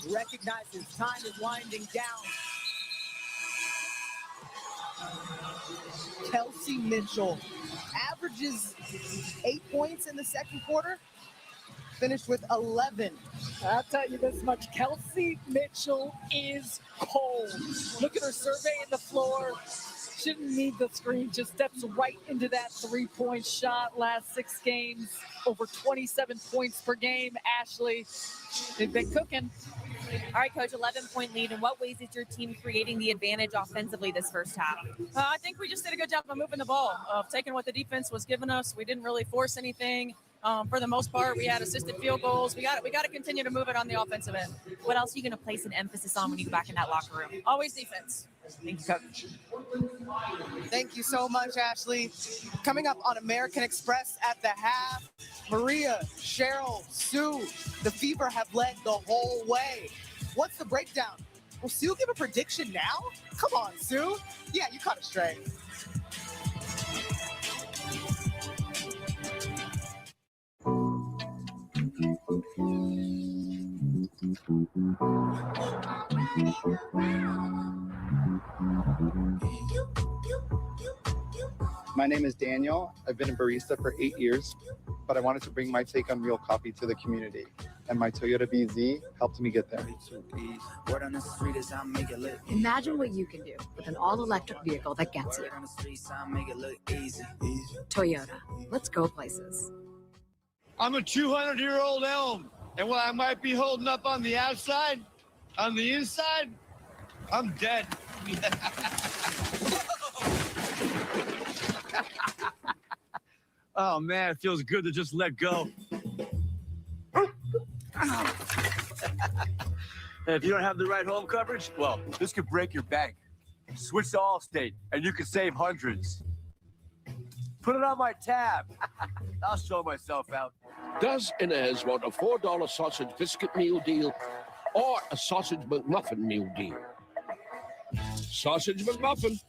Gray recognizes time is winding down. Kelsey Mitchell averages 8 points in the second quarter, finished with 11. I'll tell you this much, Kelsey Mitchell is cold. Look at her surveying the floor. Shouldn't need the screen, just steps right into that 3-point shot. Last 6 games, over 27 points per game. Ashley, they've been cooking. All right, Coach, 11-point lead. In what ways is your team creating the advantage offensively this first half? I think we just did a good job of moving the ball, of taking what the defense was giving us. We didn't really force anything. For the most part, we had assisted field goals. We got to continue to move it on the offensive end. What else are you going to place an emphasis on when you go back in that locker room? Always defense. Thank you, Coach. Thank you so much, Ashley. Coming up on American Express at the half, Maria, Cheryl, Sue, the Fever have led the whole way. What's the breakdown? Will Sue give a prediction now? Come on, Sue. Yeah, you caught it straight. My name is Daniel. I've been a barista for 8 years, but I wanted to bring my take on real coffee to the community, and my Toyota BZ helped me get there. Imagine what you can do with an all-electric vehicle that gets you. Toyota, let's go places. I'm a 200-year-old elm, and while I might be holding up on the outside, on the inside, I'm dead. Oh man, it feels good to just let go. If you don't have the right home coverage, well, this could break your bank. Switch to Allstate, and you can save hundreds. Put it on my tab. I'll show myself out. Does Inez want a $4 sausage biscuit meal deal or a sausage McMuffin meal deal? Sausage McMuffin.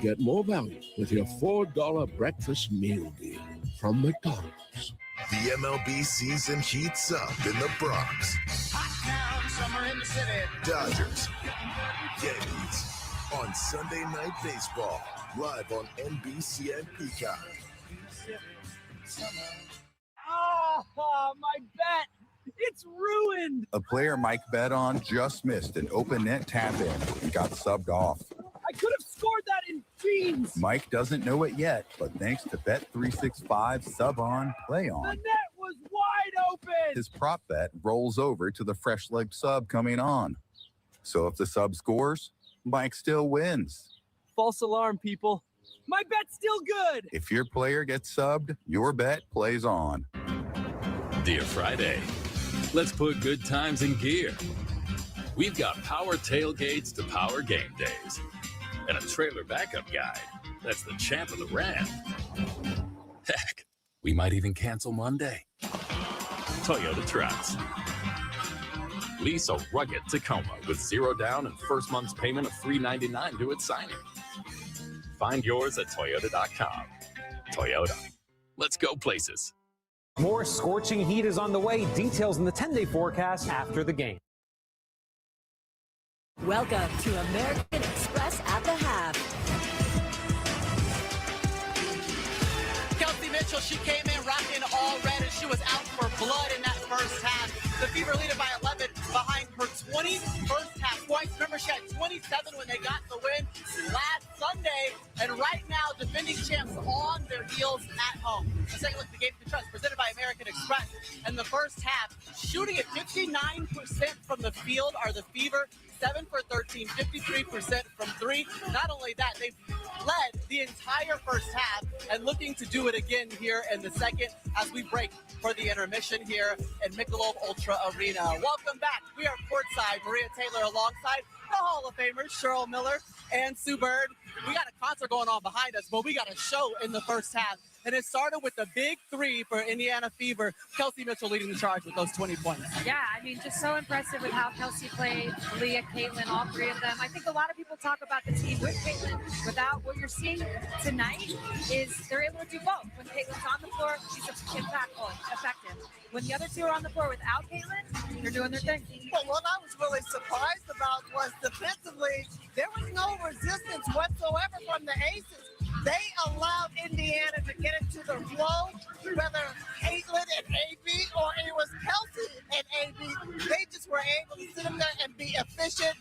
Get more value with your $4 breakfast meal deal from McDonald's. The MLB season heats up in the Bronx. Hot town, summer in the city. Dodgers, Yankees on Sunday Night Baseball, live on NBC and Peacock. Oh, my bet. It's ruined. A player Mike bet on just missed an open net tap in and got subbed off. I could have scored that in beans. Mike doesn't know it yet, but thanks to Bet365 sub on, play The on, net was wide open. his prop bet rolls over to the fresh leg sub coming on. So if the sub scores, Mike still wins. False alarm, people. My bet's still good. If your player gets subbed, your bet plays on. Dear Friday, let's put good times in gear. We've got power tailgates to power game days and a trailer backup guide that's the champ of the ramp. Heck, we might even cancel Monday. Toyota Trucks. Lease a rugged Tacoma with 0 down and first month's payment of $399 to its signing. Find yours at Toyota.com. Toyota. Let's go places. More scorching heat is on the way. Details in the 10-day forecast after the game. Welcome to American Express at the Half. Kelsey Mitchell, she came in rocking all red, and she was out for blood in that first half. The Fever lead it by 11 behind her 20 first half points. Remember, she had 27 when they got the win last Sunday. And right now, defending champs on their heels at home. Let's take a look at the game to trust presented by American Express. And the first half, shooting at 59% from the field are the Fever. 7 for 13, 53% from three. Not only that, they've led the entire first half and looking to do it again here in the second as we break for the intermission here in Michelob Ultra Arena. Welcome back. We are courtside. Maria Taylor alongside the Hall of Famers, Cheryl Miller and Sue Bird. We got a concert going on behind us, but we got a show in the first half. And it started with the big three for Indiana Fever. Kelsey Mitchell leading the charge with those 20 points. Yeah, I mean, just so impressive with how Kelsey played, Leah, Caitlin, all three of them. I think a lot of people talk about the team with Caitlin. Without what you're seeing tonight is they're able to do both. When Caitlin's on the floor, she's impactful, effective. When the other two are on the floor without Caitlin, they're doing their thing. Well, what I was really surprised about was defensively, there was no resistance whatsoever from the Aces. They allowed Indiana to get into the flow, whether Caitlin and AB or it was Kelsey and AB. They just were able to sit up there and be efficient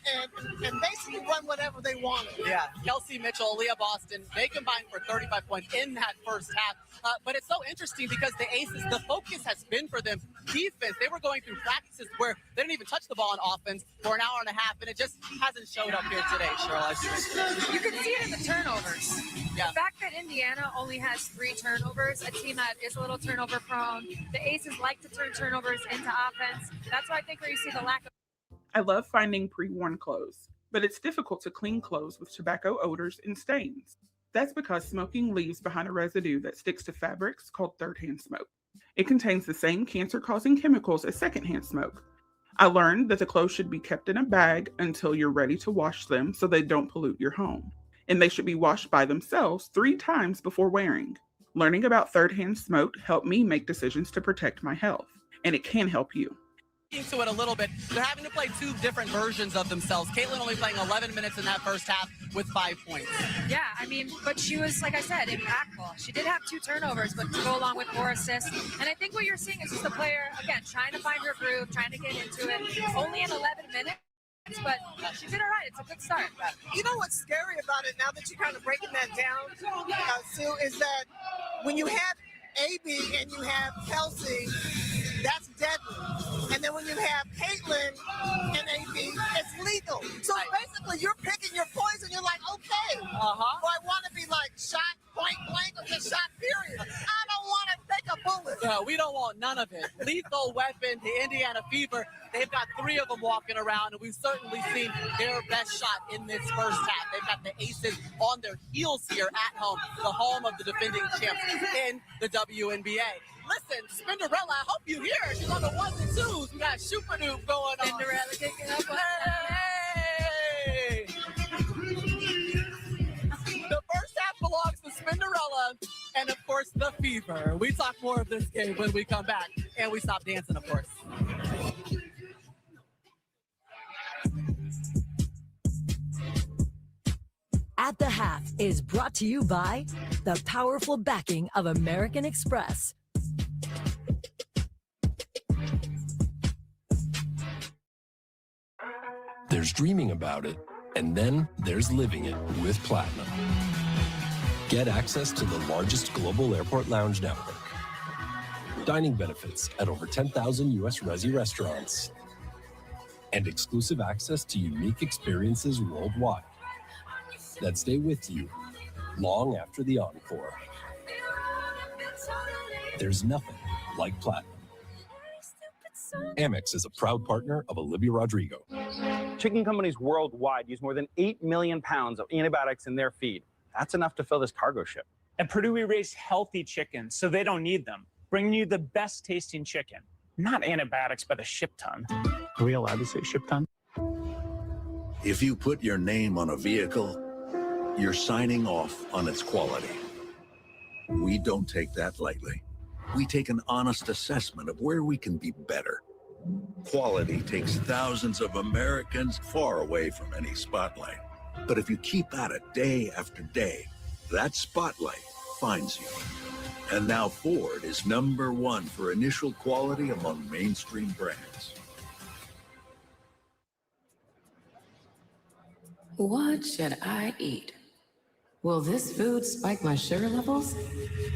and basically run whatever they wanted. Yeah, Kelsey Mitchell, Leah Boston, they combined for 35 points in that first half. But it's so interesting because the Aces, the focus has been for them defense. They were going through practices where they didn't even touch the ball on offense for an hour and a half, and it just hasn't showed up here today, Cheryl. You can see it in the turnovers. Yeah. The fact that Indiana only has 3 turnovers, a team that is a little turnover prone, the Aces like to turn turnovers into offense. That's why I think where you see the lack of. I love finding pre-worn clothes, but it's difficult to clean clothes with tobacco odors and stains. That's because smoking leaves behind a residue that sticks to fabrics called third-hand smoke. It contains the same cancer-causing chemicals as secondhand smoke. I learned that the clothes should be kept in a bag until you're ready to wash them so they don't pollute your home. And they should be washed by themselves 3 times before wearing. Learning about third-hand smoke helped me make decisions to protect my health, and it can help you. Into it a little bit, they're having to play 2 different versions of themselves. Caitlin only playing 11 minutes in that first half with 5 points. Yeah, I mean, but she was, like I said, impactful. She did have 2 turnovers, but to go along with 4 assists. And I think what you're seeing is just a player, again, trying to find her groove, trying to get into it. Only in 11 minutes. But she did all right. It's a good start. You know what's scary about it now that you're kind of breaking that down, Sue, is that when you have AB and you have Kelsey, that's deadly. And then when you have Caitlin and AB, it's legal. So basically, you're picking your poison. You're like, okay, do I want to be like shot point blank or just shot period? I don't want to take a bullet. No, we don't want none of it. Lethal weapon, the Indiana Fever. They've got 3 of them walking around, and we've certainly seen their best shot in this first half. They've got the Aces on their heels here at home, the home of the defending champs in the WNBA. Listen, Spinderella, I hope you hear her. She's on the 1s and 2s. We got Super Dupe going on. Cinderella kicking up. Hey! The first half belongs to Spinderella and, of course, the Fever. We talk more of this game when we come back, and we stop dancing, of course. At the Half is brought to you by the powerful backing of American Express. There's dreaming about it, and then there's living it with Platinum. Get access to the largest global airport lounge network, dining benefits at over 10,000 U.S. Resi restaurants, and exclusive access to unique experiences worldwide that stay with you long after the encore. There's nothing like Platinum. Amex is a proud partner of Olivia Rodrigo. Chicken companies worldwide use more than 8 million pounds of antibiotics in their feed. That's enough to fill this cargo ship. At Purdue, we raise healthy chickens, so they don't need them, bringing you the best tasting chicken. Not antibiotics by the ship ton. Are we allowed to say ship ton? If you put your name on a vehicle, you're signing off on its quality. We don't take that lightly. We take an honest assessment of where we can be better. Quality takes thousands of Americans far away from any spotlight. But if you keep at it day after day, that spotlight finds you. And now Ford is #1 for initial quality among mainstream brands. What should I eat? Will this food spike my sugar levels?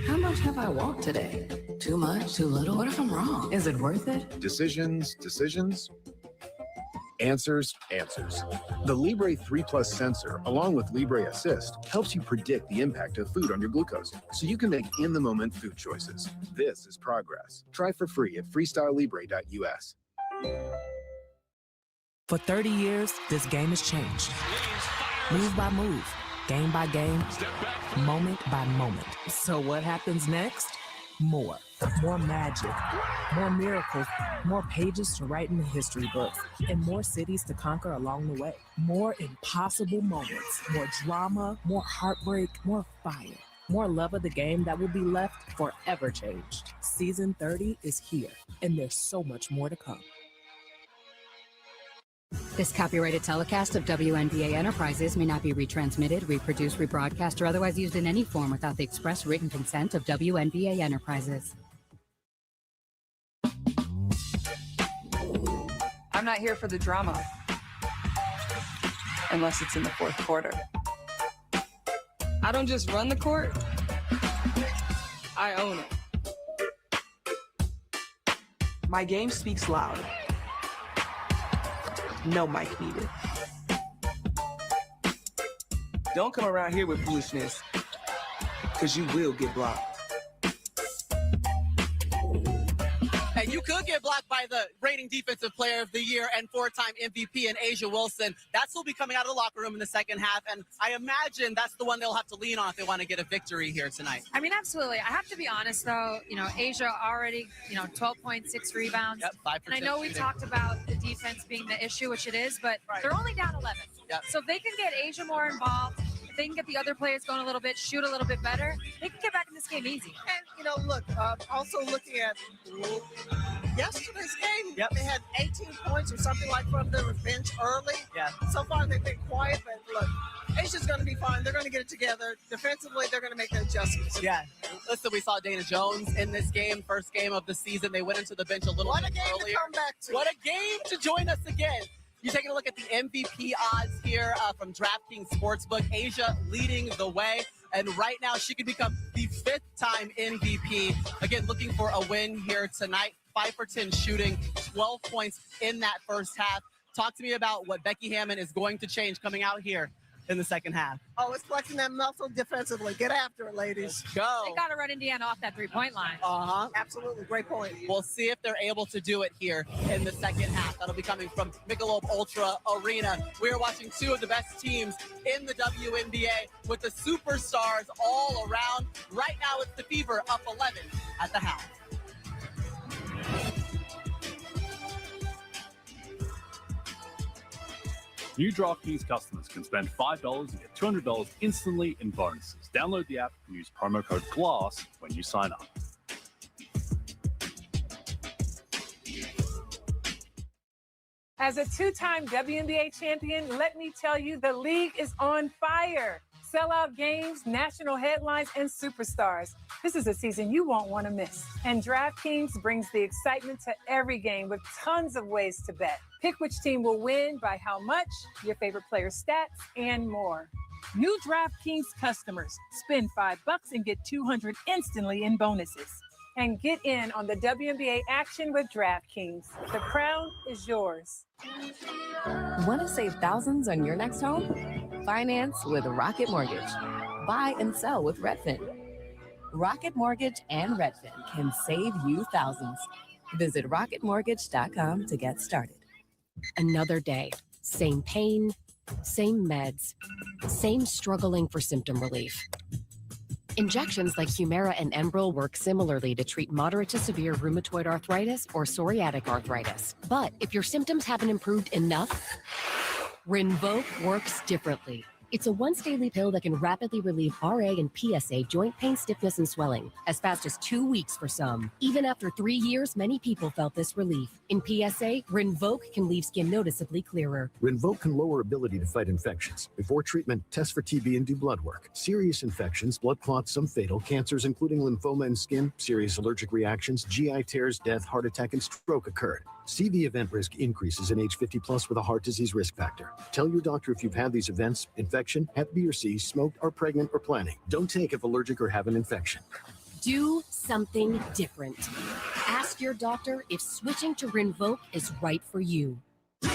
How much have I walked today? Too much? Too little? What if I'm wrong? Is it worth it? Decisions. Answers. The Libre 3 Plus sensor, along with Libre Assist, helps you predict the impact of food on your glucose, so you can make in-the-moment food choices. This is progress. Try for free at freestylelibre.us. For 30 years, this game has changed. Move by move, game by game, moment by moment. So what happens next? More magic, more miracles, more pages to write in the history books, and more cities to conquer along the way. More impossible moments, more drama, more heartbreak, more fire, more love of the game that will be left forever changed. Season 30 is here, and there's so much more to come. This copyrighted telecast of WNBA Enterprises may not be retransmitted, reproduced, rebroadcast, or otherwise used in any form without the express written consent of WNBA Enterprises. I'm not here for the drama. Unless it's in the fourth quarter. I don't just run the court, I own it. My game speaks loud. No mic needed. Don't come around here with foolishness, because you will get blocked. And you could get blocked by the reigning defensive player of the year and 4-time MVP in Asia Wilson. That's who'll be coming out of the locker room in the second half. And I imagine that's the one they'll have to lean on if they want to get a victory here tonight. I mean, absolutely. I have to be honest, though. Asia already, 12 points, 6 rebounds. Yep, 5%. And I know we talked about the defense being the issue, which it is, but they're only down 11. Yep. So if they can get Asia more involved, if they can get the other players going a little bit, shoot a little bit better, they can get back in this game easy. And, look, also looking at yesterday's game, they had 18 points or something like from the bench early. Yeah. So far, they've been quiet, but look, Asia's going to be fine. They're going to get it together. Defensively, they're going to make the adjustments. Yeah. Listen, we saw Dana Jones in this game, first game of the season. They went into the bench a little bit earlier. What a game to come back to. What a game to join us again. You're taking a look at the MVP odds here from DraftKings Sportsbook. Asia leading the way. And right now, she could become the 5th-time MVP. Again, looking for a win here tonight. 5 for 10 shooting, 12 points in that first half. Talk to me about what Becky Hammon is going to change coming out here in the second half. Oh, it's flexing that muscle defensively. Get after it, ladies. Let's go. They got to run Indiana off that three-point line. Absolutely. Great point. We'll see if they're able to do it here in the second half. That'll be coming from Michelob Ultra Arena. We are watching 2 of the best teams in the WNBA with the superstars all around. Right now, it's the Fever up 11 at the half. New DraftKings customers can spend $5 and get $200 instantly in bonuses. Download the app and use promo code GLASS when you sign up. As a 2-time WNBA champion, let me tell you, the league is on fire. Sellout games, national headlines, and superstars. This is a season you won't want to miss. And DraftKings brings the excitement to every game with tons of ways to bet. Pick which team will win, by how much, your favorite player's stats, and more. New DraftKings customers, spend $5 and get $200 instantly in bonuses. And get in on the WNBA action with DraftKings. The crown is yours. Want to save thousands on your next home? Finance with Rocket Mortgage. Buy and sell with Redfin. Rocket Mortgage and Redfin can save you thousands. Visit rocketmortgage.com to get started. Another day, same pain, same meds, same struggling for symptom relief. Injections like Humira and Enbrel work similarly to treat moderate to severe rheumatoid arthritis or psoriatic arthritis. But if your symptoms haven't improved enough, Rinvoq works differently. It's a once-daily pill that can rapidly relieve RA and PSA joint pain, stiffness, and swelling, as fast as 2 weeks for some. Even after 3 years, many people felt this relief. In PSA, Rinvoq can leave skin noticeably clearer. Rinvoq can lower ability to fight infections. Before treatment, test for TB and do blood work. Serious infections, blood clots, some fatal, cancers including lymphoma and skin, serious allergic reactions, GI tears, death, heart attack, and stroke occurred. CV event risk increases in age 50 plus with a heart disease risk factor. Tell your doctor if you've had these events: infection, Hep B or C, smoked, are pregnant, or planning. Don't take if allergic or have an infection. Do something different. Ask your doctor if switching to Rinvoq is right for you. And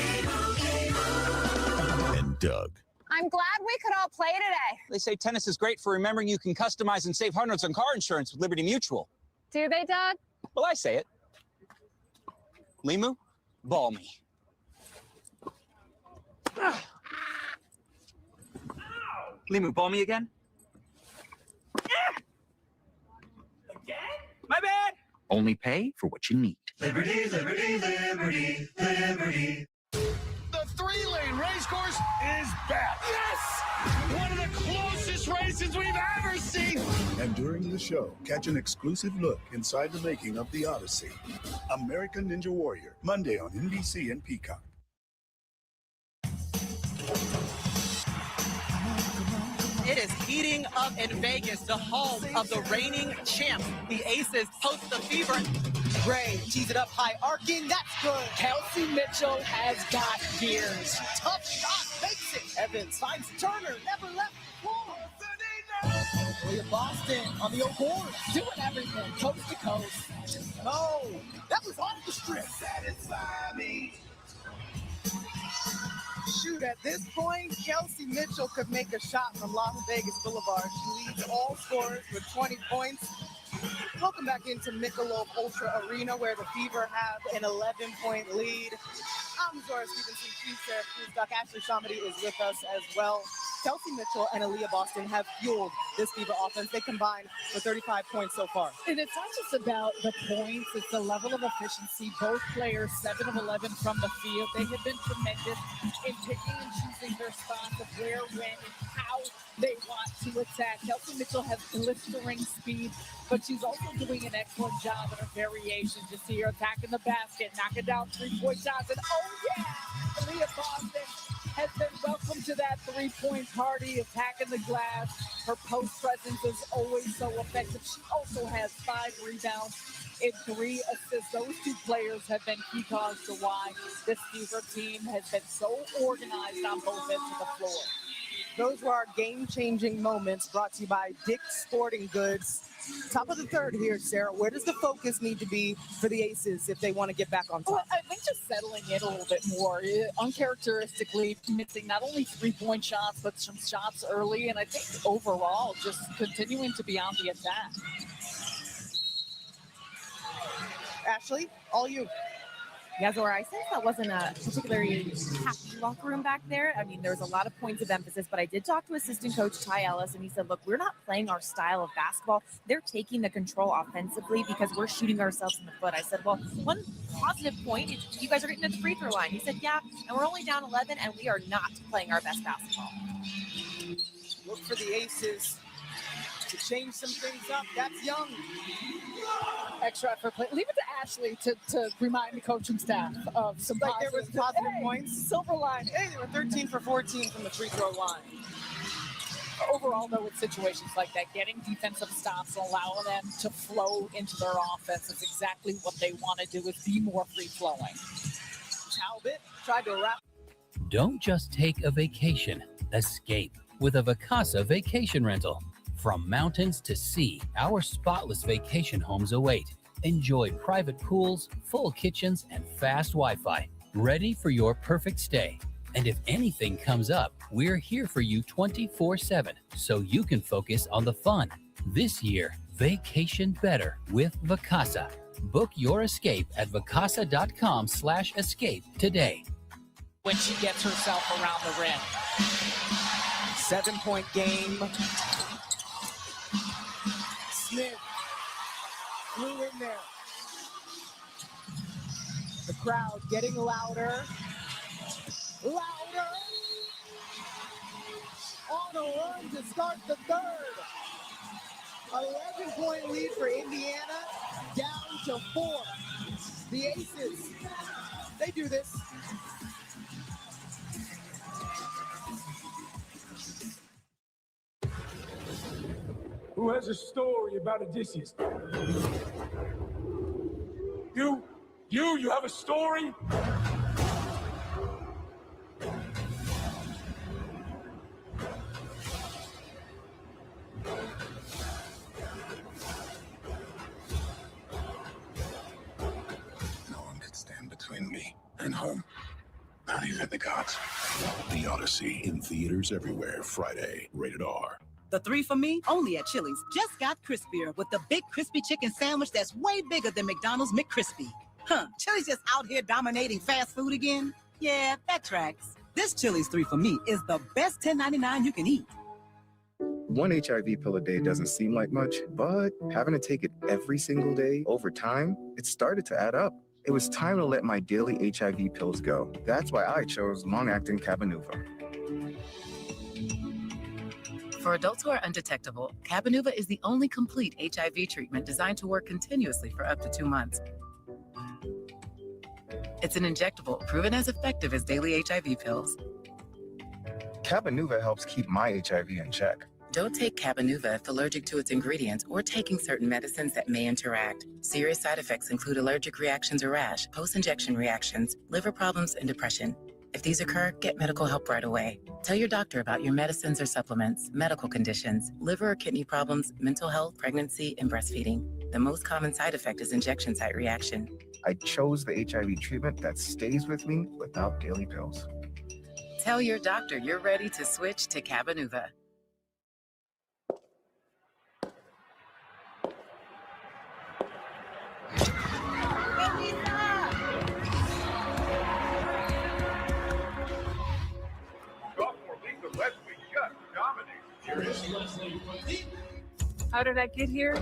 Doug. I'm glad we could all play today. They say tennis is great for remembering you can customize and save hundreds on car insurance with Liberty Mutual. Do they, Doug? Well, I say it. Limu, ball me. Limu, ball me again? Again? My bad. Only pay for what you need. Liberty, liberty, liberty, liberty. The three-lane race course is back. Yes! One of the closest races we've ever seen. And during the show, catch an exclusive look inside the making of the Odyssey. American Ninja Warrior, Monday on NBC and Peacock. It is heating up in Vegas, the home of the reigning champs. The Aces host the Fever. Gray tees it up high, arcing. That's good. Kelsey Mitchell has got gears. Tough shot, makes it. Evans finds Turner, never left the floor. Leah Boston on the board, doing everything, coast to coast. No, that was off the strip. Satisfy me. Shoot, at this point, Kelsey Mitchell could make a shot from Las Vegas Boulevard. She leads all scorers with 20 points. Welcome back into Michelob Ultra Arena, where the Fever have an 11-point lead. I'm Zora Stevenson, Chief Sarah Cruzdock. Ashley Shamady is with us as well. Kelsey Mitchell and Aaliyah Boston have fueled this Fever offense. They combined for 35 points so far. And it's not just about the points, it's the level of efficiency. Both players, 7 of 11 from the field. They have been tremendous in picking and choosing their spots of where, when, and how they want to attack. Kelsey Mitchell has blistering speed, but she's also doing an excellent job in her variations. You see her attacking the basket, knocking down three-point shots, and oh yeah, Aaliyah Boston has been welcomed to that three-point party, attacking the glass. Her post presence is always so effective. She also has 5 rebounds and 3 assists. Those two players have been key cause to why this Fever team has been so organized on both ends of the floor. Those were our game-changing moments, brought to you by Dick's Sporting Goods. Top of the third here, Sarah. Where does the focus need to be for the Aces if they want to get back on top? Well, I think just settling in a little bit more. Uncharacteristically missing not only three-point shots, but some shots early. And I think overall, just continuing to be on the attack. Ashley, all you. Yeah, Zora, I sense that wasn't a particularly happy locker room back there. I mean, there was a lot of points of emphasis, but I did talk to assistant coach Ty Ellis, and he said, look, we're not playing our style of basketball. They're taking the control offensively because we're shooting ourselves in the foot. I said, well, one positive point is you guys are getting to the free throw line. He said, yeah, and we're only down 11, and we are not playing our best basketball. Look for the Aces to change some things up. That's Young. Extra effort play. Leave it to Ashley to remind the coaching staff of some like there was positive points. Silver line. Hey, they were 13 for 14 from the free throw line. Overall, though, with situations like that, getting defensive stops and allowing them to flow into their offense is exactly what they want to do, is be more free-flowing. Talbot tried to wrap. Don't just take a vacation. Escape with a Vacasa vacation rental. From mountains to sea, our spotless vacation homes await. Enjoy private pools, full kitchens, and fast Wi-Fi. Ready for your perfect stay. And if anything comes up, we're here for you 24/7, so you can focus on the fun. This year, vacation better with Vacasa. Book your escape at vacasa.com/escape today. When she gets herself around the rim. 7-point game. Smith flew in there. The crowd getting louder. Louder. on a run to start the third. 11-point lead for Indiana, down to 4. The Aces, they do this. Who has a story about Odysseus? You have a story? No one could stand between me and home. Not even the gods. The Odyssey, in theaters everywhere, Friday, rated R. The 3 for me, only at Chili's. Just got crispier with the big crispy chicken sandwich that's way bigger than McDonald's McCrispy. Huh, Chili's just out here dominating fast food again? Yeah, that tracks. This Chili's 3 for me is the best $10.99 you can eat. One HIV pill a day doesn't seem like much, but having to take it every single day over time, it started to add up. It was time to let my daily HIV pills go. That's why I chose long-acting Cabenuva. For adults who are undetectable, Cabenuva is the only complete HIV treatment designed to work continuously for up to 2 months. It's an injectable, proven as effective as daily HIV pills. Cabenuva helps keep my HIV in check. Don't take Cabenuva if allergic to its ingredients or taking certain medicines that may interact. Serious side effects include allergic reactions or rash, post-injection reactions, liver problems, and depression. If these occur, get medical help right away. Tell your doctor about your medicines or supplements, medical conditions, liver or kidney problems, mental health, pregnancy, and breastfeeding. The most common side effect is injection site reaction. I chose the HIV treatment that stays with me without daily pills. Tell your doctor you're ready to switch to Cabenuva. How did I get here?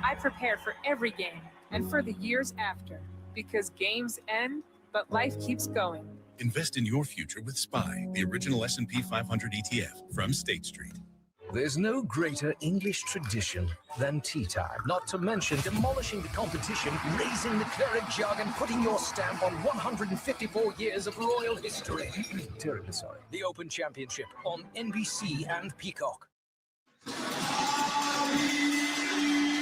I prepared for every game and for the years after, because games end, but life keeps going. Invest in your future with SPY, the original S&P 500 ETF from State Street. There's no greater English tradition than tea time, not to mention demolishing the competition, raising the claret jug, and putting your stamp on 154 years of royal history. Sorry. The Open Championship on NBC and Peacock.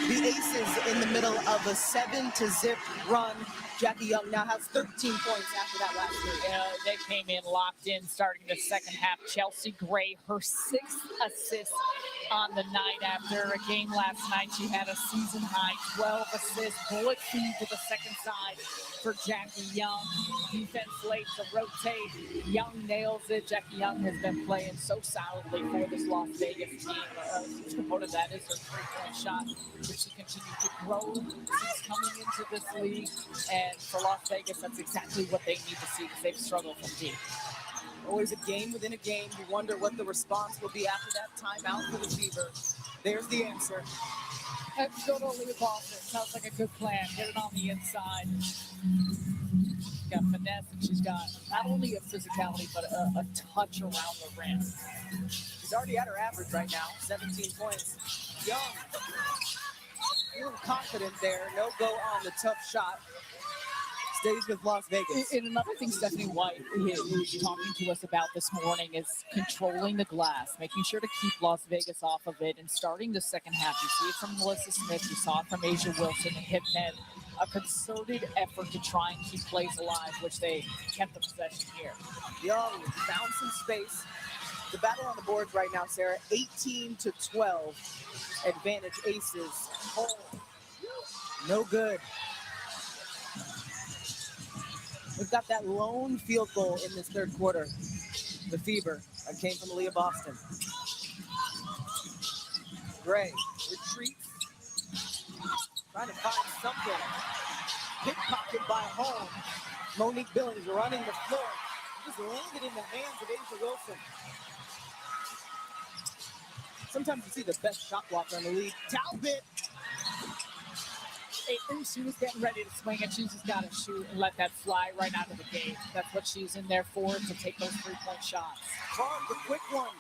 The Aces in the middle of a 7-0 run. Jackie Young now has 13 points after that last game. Yeah, they came in locked in starting the second half. Chelsea Gray, her 6th assist on the night. After a game last night, she had a season high 12 assists. Bullet feed to the second side for Jackie Young. Defense late to rotate. Young nails it. Jackie Young has been playing so solidly for this Las Vegas team. A huge component of that is her three-point shot, which she continued to grow since coming into this league. And for Las Vegas, that's exactly what they need to see because they've struggled from deep. Always a game within a game. You wonder what the response will be after that timeout for the Fever. There's the answer. Let's go to Leah Boston. Sounds like a good plan. Get it on the inside. She's got finesse, and she's got not only a physicality, but a touch around the rim. She's already at her average right now, 17 points. Young, feeling confident there. No go on the tough shot. Stays with Las Vegas. And another thing Stephanie White is talking to us about this morning is controlling the glass, making sure to keep Las Vegas off of it. And starting the second half, you see it from Melissa Smith, you saw it from Asia Wilson and Hipnet, a concerted effort to try and keep plays alive, which they kept the possession here. Young found some space. The battle on the boards right now, Sarah, 18-12. Advantage Aces. Oh, no good. We've got that lone field goal in this third quarter. The Fever, that came from Leah Boston. Gray retreats, trying to find something. Pickpocket by Home. Monique Billings running the floor. Just landed in the hands of Asia Wilson. Sometimes you see the best shot blocker in the league. Talbot. She was getting ready to swing it. She's just got to shoot and let that fly right out of the gate. That's what she's in there for, to take those three-point shots. Clark, the quick one.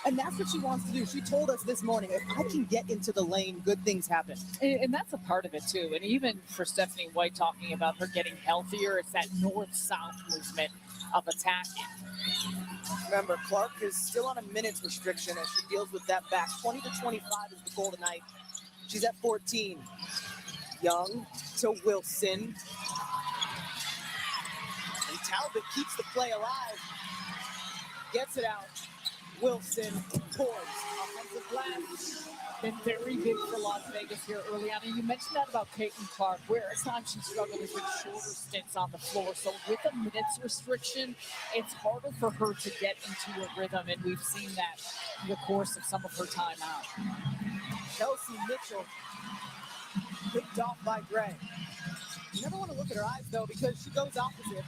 And that's what she wants to do. She told us this morning, if I can get into the lane, good things happen. And that's a part of it, too. And even for Stephanie White talking about her getting healthier, it's that north-south movement of attacking. Remember, Clark is still on a minutes restriction as she deals with that back. 20 to 25 is the goal tonight. She's at 14. Young to Wilson. And Talbot keeps the play alive. Gets it out. Wilson poised. Offensive glass. Been very big for Las Vegas here early on. And you mentioned that about Caitlin Clark, where at times she struggled with shorter stints on the floor. So with a minutes restriction, it's harder for her to get into a rhythm. And we've seen that in the course of some of her time out. Kelsey Mitchell picked off by Gray. You never want to look at her eyes, though, because she goes opposite.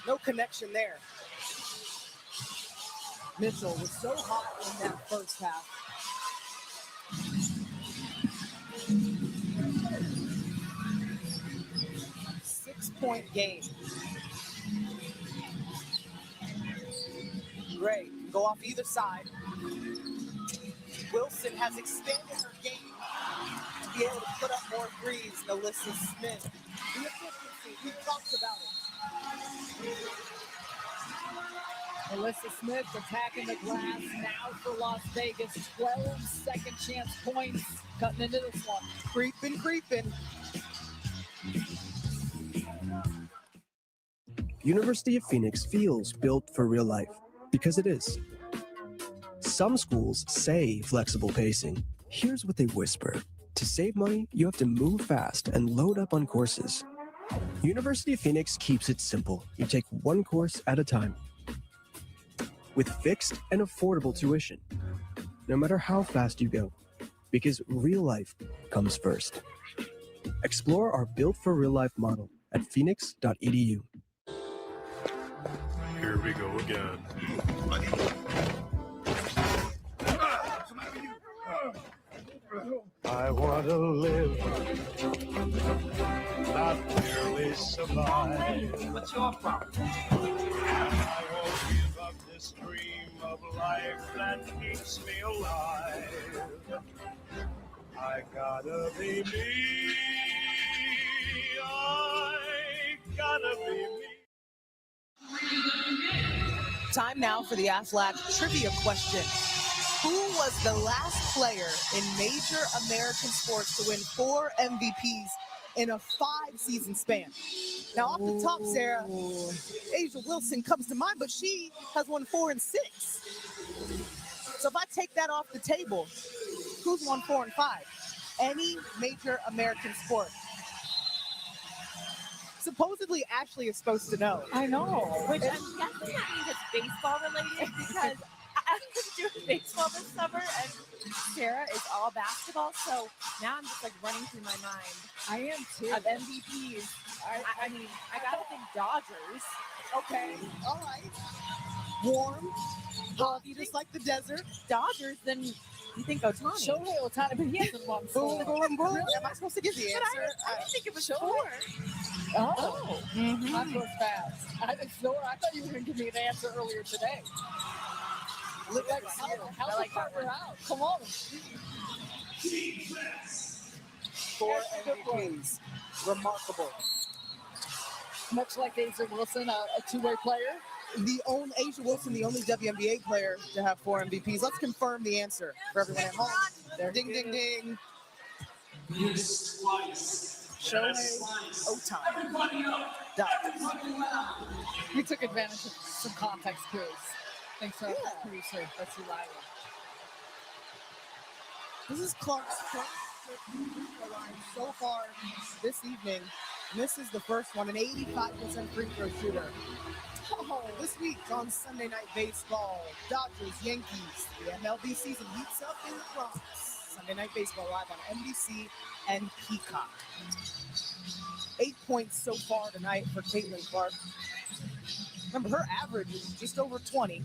No connection there. Mitchell was so hot in that first half. Six-point game. Gray can go off either side. Wilson has expanded her game to be able to put up more threes. Alyssa Smith. The efficiency, we've talked about it. Alyssa Smith attacking the glass now for Las Vegas. 12 second chance points cutting into this one. Creeping. University of Phoenix feels built for real life because it is. Some schools say flexible pacing. Here's what they whisper. To save money, you have to move fast and load up on courses. University of Phoenix keeps it simple. You take one course at a time. With fixed and affordable tuition, no matter how fast you go, because real life comes first. Explore our Built for Real Life model at phoenix.edu. Here we go again. I want to live, not merely survive. What's your problem? And I won't give up this dream of life that keeps me alive. I gotta be me. I gotta be me. Time now for the AFLAC trivia question. Who was the last player in major American sports to win 4 MVPs in a 5-season span? Now, off the top, Sarah, Asia Wilson comes to mind, but she has won 4 and 6. So if I take that off the table, who's won 4 and 5? Any major American sport. Supposedly, Ashley is supposed to know. I know. Which I'm guessing that means it's baseball related because I was doing baseball this summer and Sarah is all basketball. So now I'm just like running through my mind. I am too. Of MVPs. I mean, I gotta think Dodgers. Okay. All right. Warm. You just like the desert. Dodgers, then you think Ohtani. Shohei Ohtani, but he hasn't won. Boom, boom, boom. Am I supposed to give the answer? I didn't think it was 4. Oh. Mm-hmm. I was fast. I didn't know. I thought you were going to give me an answer earlier today. Look like help a partner out. Come on. 4 MVPs. Remarkable. Much like Asia Wilson, a two-way player. Asia Wilson, the only WNBA player to have 4 MVPs. Let's confirm the answer for everyone at home. Ding, ding, ding. Shohei Ohtani. We took advantage of some context clues. Thanks to our producer, Betsy Riley. This is Clark's first line so far this evening. Misses the first one, an 85% free throw shooter. Oh, this week on Sunday Night Baseball, Dodgers, Yankees, the MLB season heats up in the Bronx. Sunday Night Baseball live on NBC and Peacock. 8 points so far tonight for Caitlin Clark. Remember, her average is just over 20.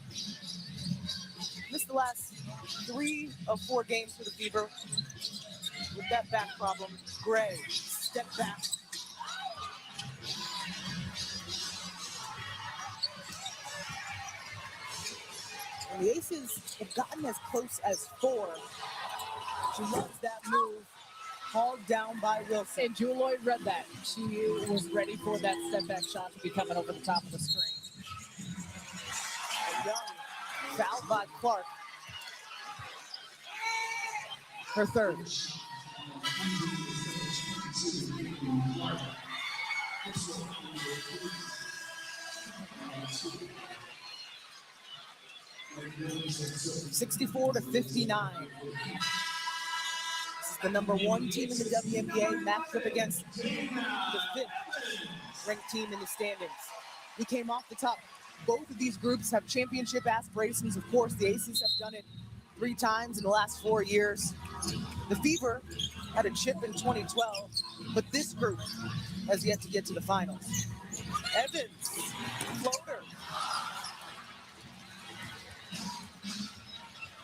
Missed the last 3 of 4 games for the Fever with that back problem. Gray, step back. And the Aces have gotten as close as 4. She loves that move. Hauled down by Wilson. And Jewel Lloyd read that. She was ready for that step back shot to be coming over the top of the screen. And Young fouled by Clark. Her third. (64-59). This is the number 1 team in the WNBA matched up against the 5th ranked team in the standings. We came off the top. Both of these groups have championship aspirations. Of course, the Aces have done it 3 times in the last 4 years. The Fever had a chip in 2012, but this group has yet to get to the finals. Evans, floater.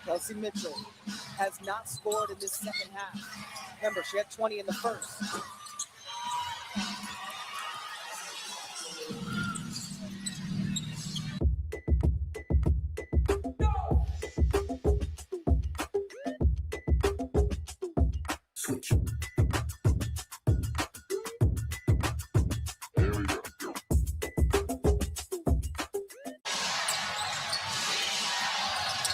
Kelsey Mitchell has not scored in this second half. Remember, she had 20 in the first. Switch.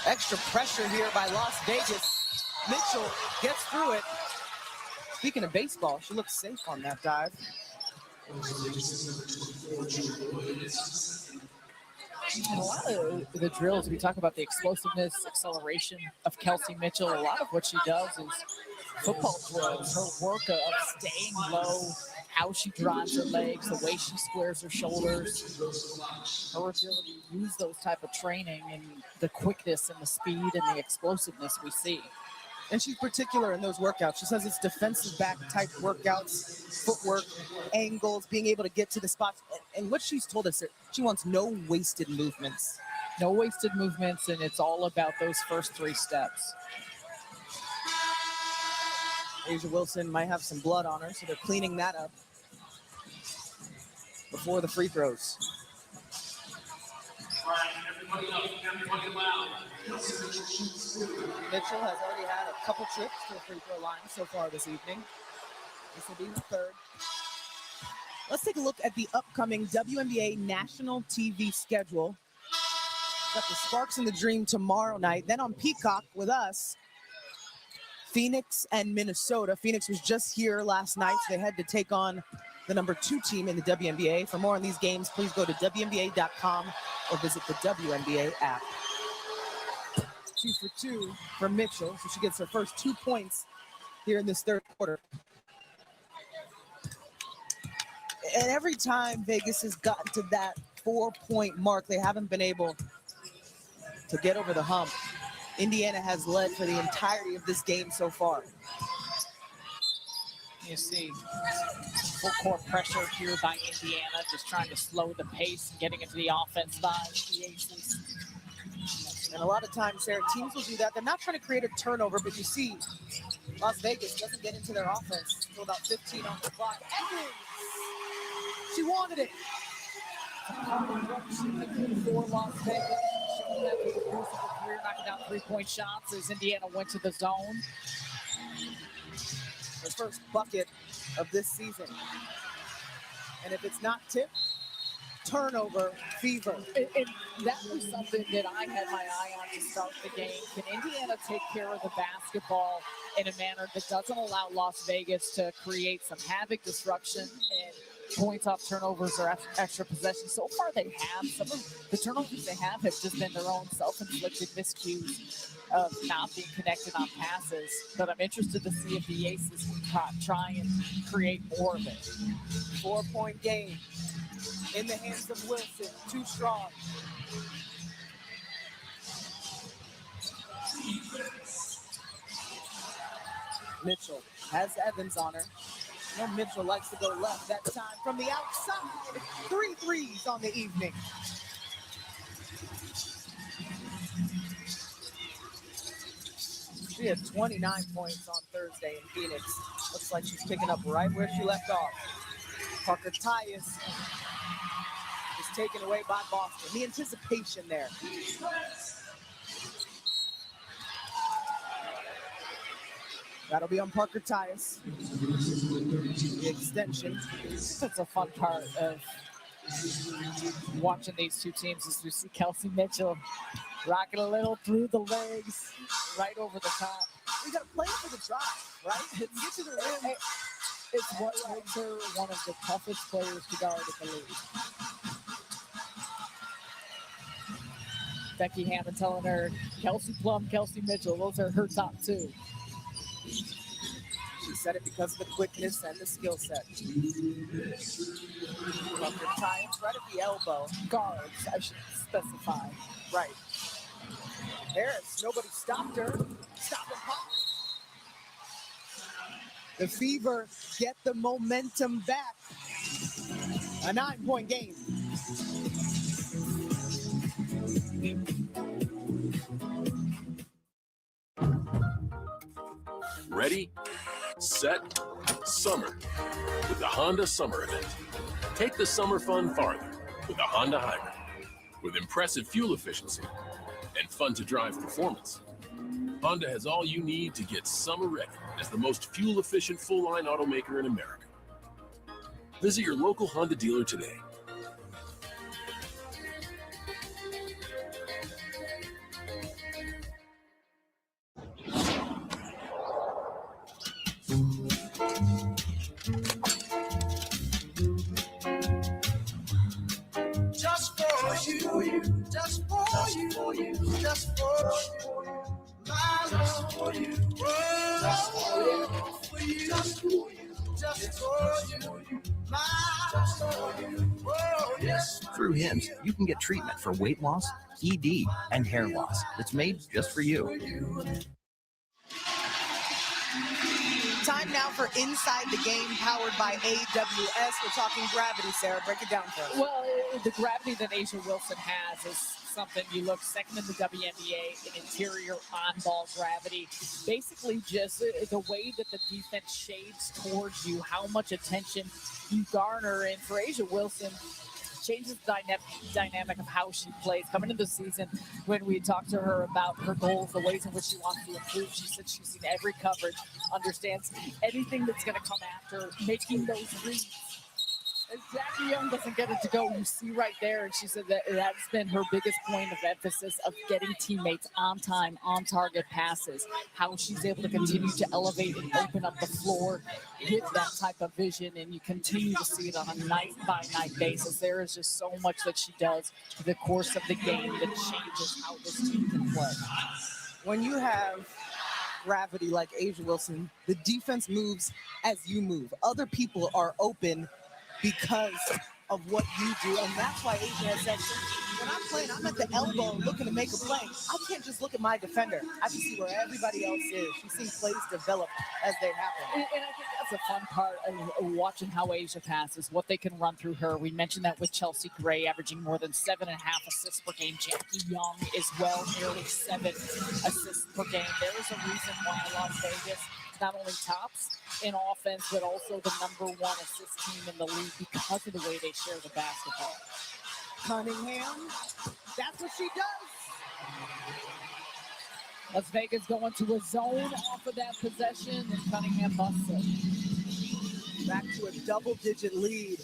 Extra pressure here by Las Vegas. Mitchell gets through it. Speaking of baseball, she looks safe on that dive. And a lot of the drills, we talk about the explosiveness, acceleration of Kelsey Mitchell. A lot of what she does is football drills, her work of staying low, how she drives her legs, the way she squares her shoulders, her ability to use those type of training and the quickness and the speed and the explosiveness we see. And she's particular in those workouts. She says it's defensive back type workouts, footwork, angles, being able to get to the spots. And what she's told us, she wants no wasted movements. No wasted movements, and it's all about those first 3 steps. Asia Wilson might have some blood on her, so they're cleaning that up before the free throws. Mitchell has already had a couple trips to the free throw line so far this evening. This will be her third. Let's take a look at the upcoming WNBA national TV schedule. Got the Sparks and the Dream tomorrow night. Then on Peacock with us, Phoenix and Minnesota. Phoenix was just here last night, so they had to take on the number 2 team in the WNBA. For more on these games, please go to WNBA.com or visit the WNBA app. 2 for 2 for Mitchell, so she gets her first 2 points here in this third quarter. And every time Vegas has gotten to that 4-point mark, they haven't been able to get over the hump. Indiana has led for the entirety of this game so far. You see full court pressure here by Indiana, just trying to slow the pace and getting into the offense by the Aces. And a lot of times, Sarah, teams will do that. They're not trying to create a turnover, but you see Las Vegas doesn't get into their offense until about 15 on the clock. Evans! She wanted it. For Las Vegas, showing that through the course of her career, knocking down 3-point shots as Indiana went to the zone. Her first bucket of this season. And if it's not tipped, turnover fever. And that was something that I had my eye on to start the game. Can Indiana take care of the basketball in a manner that doesn't allow Las Vegas to create some havoc, disruption, and points off turnovers or extra possessions? So far they have. Some of the turnovers they have just been their own self-inflicted miscues of not being connected on passes. But I'm interested to see if the Aces can try and create more of it. 4-point game in the hands of Wilson. Too strong. Mitchell has Evans on her. No, Mitchell likes to go left that time from the outside. 3 threes on the evening. She had 29 points on Thursday in Phoenix. Looks like she's picking up right where she left off. Parker Tyus is taken away by Boston. The anticipation there. That'll be on Parker Tyus. The extension. That's a fun part of watching these two teams as we see Kelsey Mitchell rocking a little through the legs, right over the top. We got to play for the drive, right? Get to the rim. It's what makes her one of the toughest players to guard in the league. Becky Hammond telling her, Kelsey Plum, Kelsey Mitchell, those are her top two. She said it because of the quickness and the skill set. Parker Tyus right at the elbow. Guards, I should specify. Right. Harris, nobody stopped her. Stop and pop. The Fever get the momentum back. A 9-point game. Ready, set, summer with the Honda Summer Event. Take the summer fun farther with a Honda Hybrid. With impressive fuel efficiency and fun-to-drive performance, Honda has all you need to get summer ready as the most fuel-efficient full-line automaker in America. Visit your local Honda dealer today. Just for you, just for you, just for you, my love for you, just for you, just for you, just for you, my just for you, oh yes. Through Hims, you can get treatment for weight loss, ED, and hair loss that's made just for you. Time now for Inside the Game, powered by AWS. We're talking gravity, Sarah. Break it down for us. Well, the gravity that Asia Wilson has is something you look second in the WNBA in interior on-ball gravity. Basically just the way that the defense shades towards you, how much attention you garner. And for Asia Wilson, changes the dynamic of how she plays. Coming into the season, when we talked to her about her goals, the ways in which she wants to improve, she said she's seen every coverage, understands anything that's going to come after, making those reads. As Jackie Young doesn't get it to go, you see right there, and she said that that's been her biggest point of emphasis of getting teammates on time, on target passes, how she's able to continue to elevate and open up the floor with that type of vision, and you continue to see it on a night-by-night basis. There is just so much that she does through the course of the game that changes how this team can play. When you have gravity like Asia Wilson, the defense moves as you move. Other people are open because of what you do, and that's why Asia has said, when I'm playing, I'm at the elbow looking to make a play. I can't just look at my defender. I can see where everybody else is. She's seen plays develop as they happen. And I think that's a fun part of watching how Asia passes, what they can run through her. We mentioned that with Chelsea Gray averaging more than 7.5 assists per game. Jackie Young as well, nearly 7 assists per game. There is a reason why Las Vegas not only tops in offense, but also the #1 assist team in the league because of the way they share the basketball. Cunningham, that's what she does. Las Vegas going to a zone off of that possession, and Cunningham busts it. Back to a double-digit lead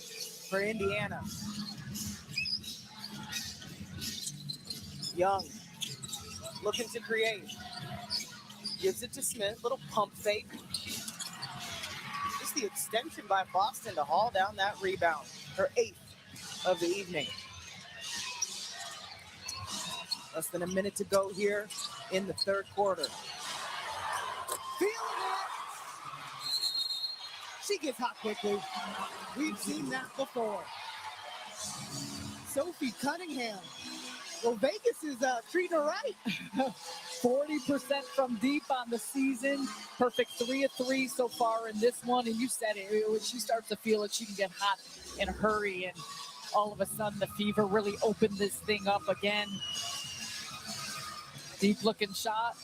for Indiana. Young, looking to create. Gives it to Smith, little pump fake. Just the extension by Boston to haul down that rebound. Her 8th of the evening. Less than a minute to go here in the third quarter. Feeling it! She gets hot quickly. We've seen that before. Sophie Cunningham. Well, Vegas is treating her right. 40% from deep on the season. Perfect 3 of 3 so far in this one. And you said it, when she starts to feel it, she can get hot in a hurry. And all of a sudden, the Fever really opened this thing up again. Deep looking shot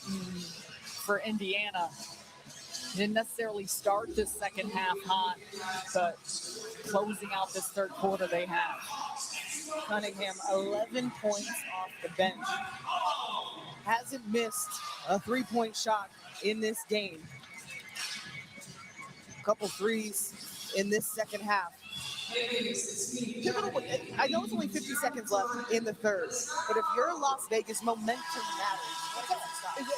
for Indiana. Didn't necessarily start this second half hot, but closing out this third quarter they have. Cunningham, 11 points off the bench. Hasn't missed a 3-point shot in this game. couple threes in this second half. Pivotal, I know it's only 50 seconds left in the third, but if you're Las Vegas, momentum matters.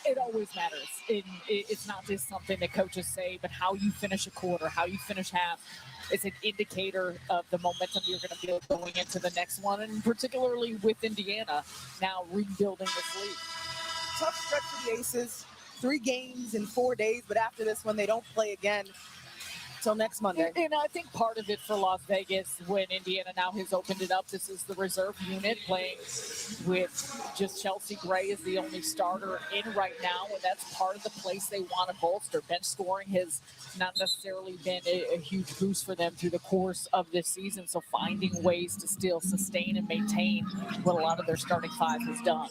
It always matters. It's not just something that coaches say, but how you finish a quarter, how you finish half. It's an indicator of the momentum you're going to build going into the next one, and particularly with Indiana now rebuilding this league. Tough stretch for the Aces. 3 games in 4 days, but after this one, they don't play again till next Monday. And I think part of it for Las Vegas, when Indiana now has opened it up, this is the reserve unit playing with just Chelsea Gray as the only starter in right now, and that's part of the place they want to bolster. Bench scoring has not necessarily been a huge boost for them through the course of this season, so finding ways to still sustain and maintain what a lot of their starting five has done.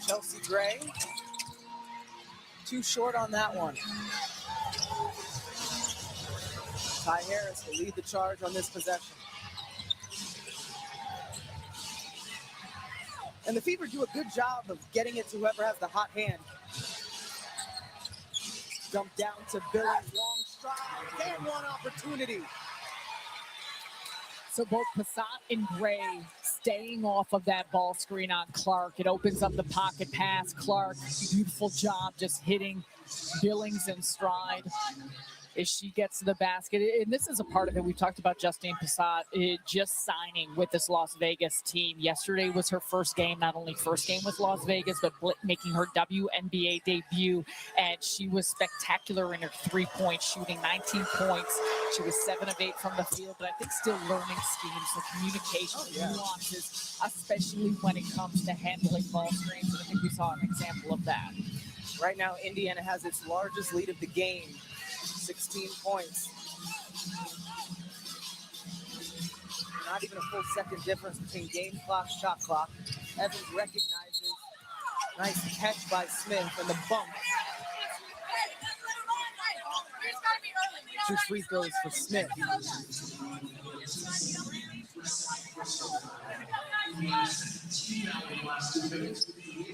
Chelsea Gray, too short on that one. Ty Harris will lead the charge on this possession. And the Fever do a good job of getting it to whoever has the hot hand. Dump down to Billings, long stride, and one opportunity. So both Passat and Gray staying off of that ball screen on Clark. It opens up the pocket pass. Clark, beautiful job just hitting Billings in stride as she gets to the basket. And this is a part of it. We talked about Justine Passat just signing with this Las Vegas team. Yesterday was her first game, not only first game with Las Vegas, but making her WNBA debut. And she was spectacular in her three-point shooting, 19 points. She was 7 of 8 from the field, but I think still learning schemes, the communication, nuances, especially when it comes to handling ball screens. And I think we saw an example of that. Right now, Indiana has its largest lead of the game, 16 points. Not even a full second difference between game clock, shot clock. Evans recognizes. Nice catch by Smith and the bump. 2 free throws for Smith.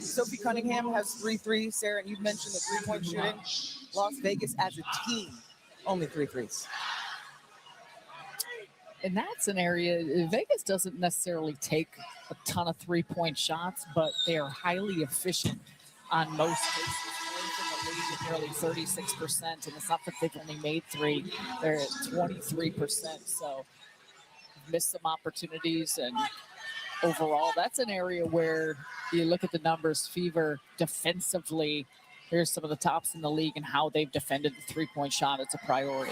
Sophie Cunningham has 3 threes. Sarah, and you mentioned the three-point shooting. Las Vegas as a team, only 3 threes. And that's an area, Vegas doesn't necessarily take a ton of three-point shots, but they are highly efficient on most cases. In the league at nearly 36%, and it's not that they've only made 3, they're at 23%. So missed some opportunities, and overall, that's an area where you look at the numbers. Fever defensively, here's some of the tops in the league and how they've defended the three-point shot. It's a priority.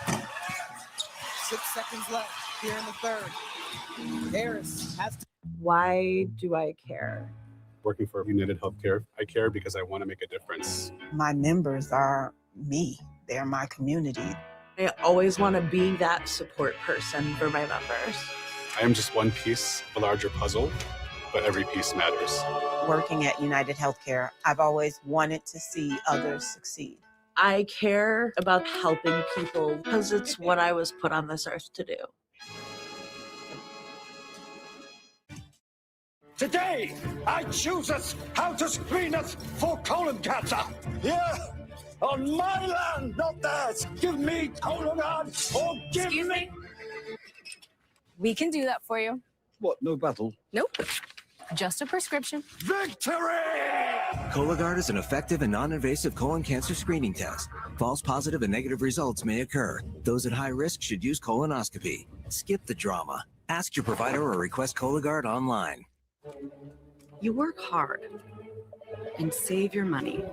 6 seconds left here in the third. Harris has to. Why do I care? Working for United Healthcare, I care because I want to make a difference. My members are me. They're my community. I always want to be that support person for my members. I am just one piece of a larger puzzle, but every piece matters. Working at United Healthcare, I've always wanted to see others succeed. I care about helping people because it's what I was put on this earth to do. Today, I choose us how to screen us for colon cancer. Here, on my land, not theirs. Give me Cologuard or give me... We can do that for you. What, no battle? Nope. Just a prescription. Victory! Cologuard is an effective and non-invasive colon cancer screening test. False positive and negative results may occur. Those at high risk should use colonoscopy. Skip the drama. Ask your provider or request Cologuard online. You work hard and save your money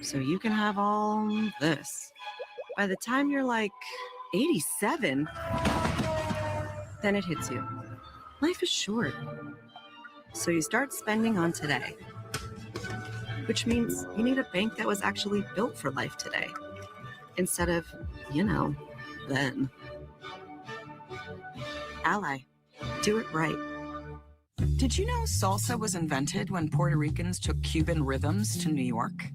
so you can have all this. By the time you're like 87, then it hits you. Life is short. So you start spending on today, which means you need a bank that was actually built for life today instead of, then. Ally, do it right. Did you know salsa was invented when Puerto Ricans took Cuban rhythms to New York?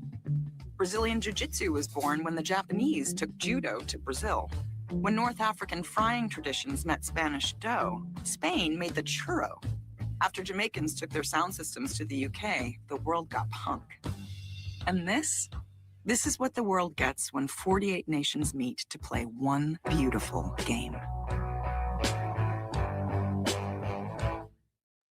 Brazilian Jiu-Jitsu was born when the Japanese took judo to Brazil. When North African frying traditions met Spanish dough, Spain made the churro. After Jamaicans took their sound systems to the UK, the world got punk. And this This is what the world gets when 48 nations meet to play one beautiful game.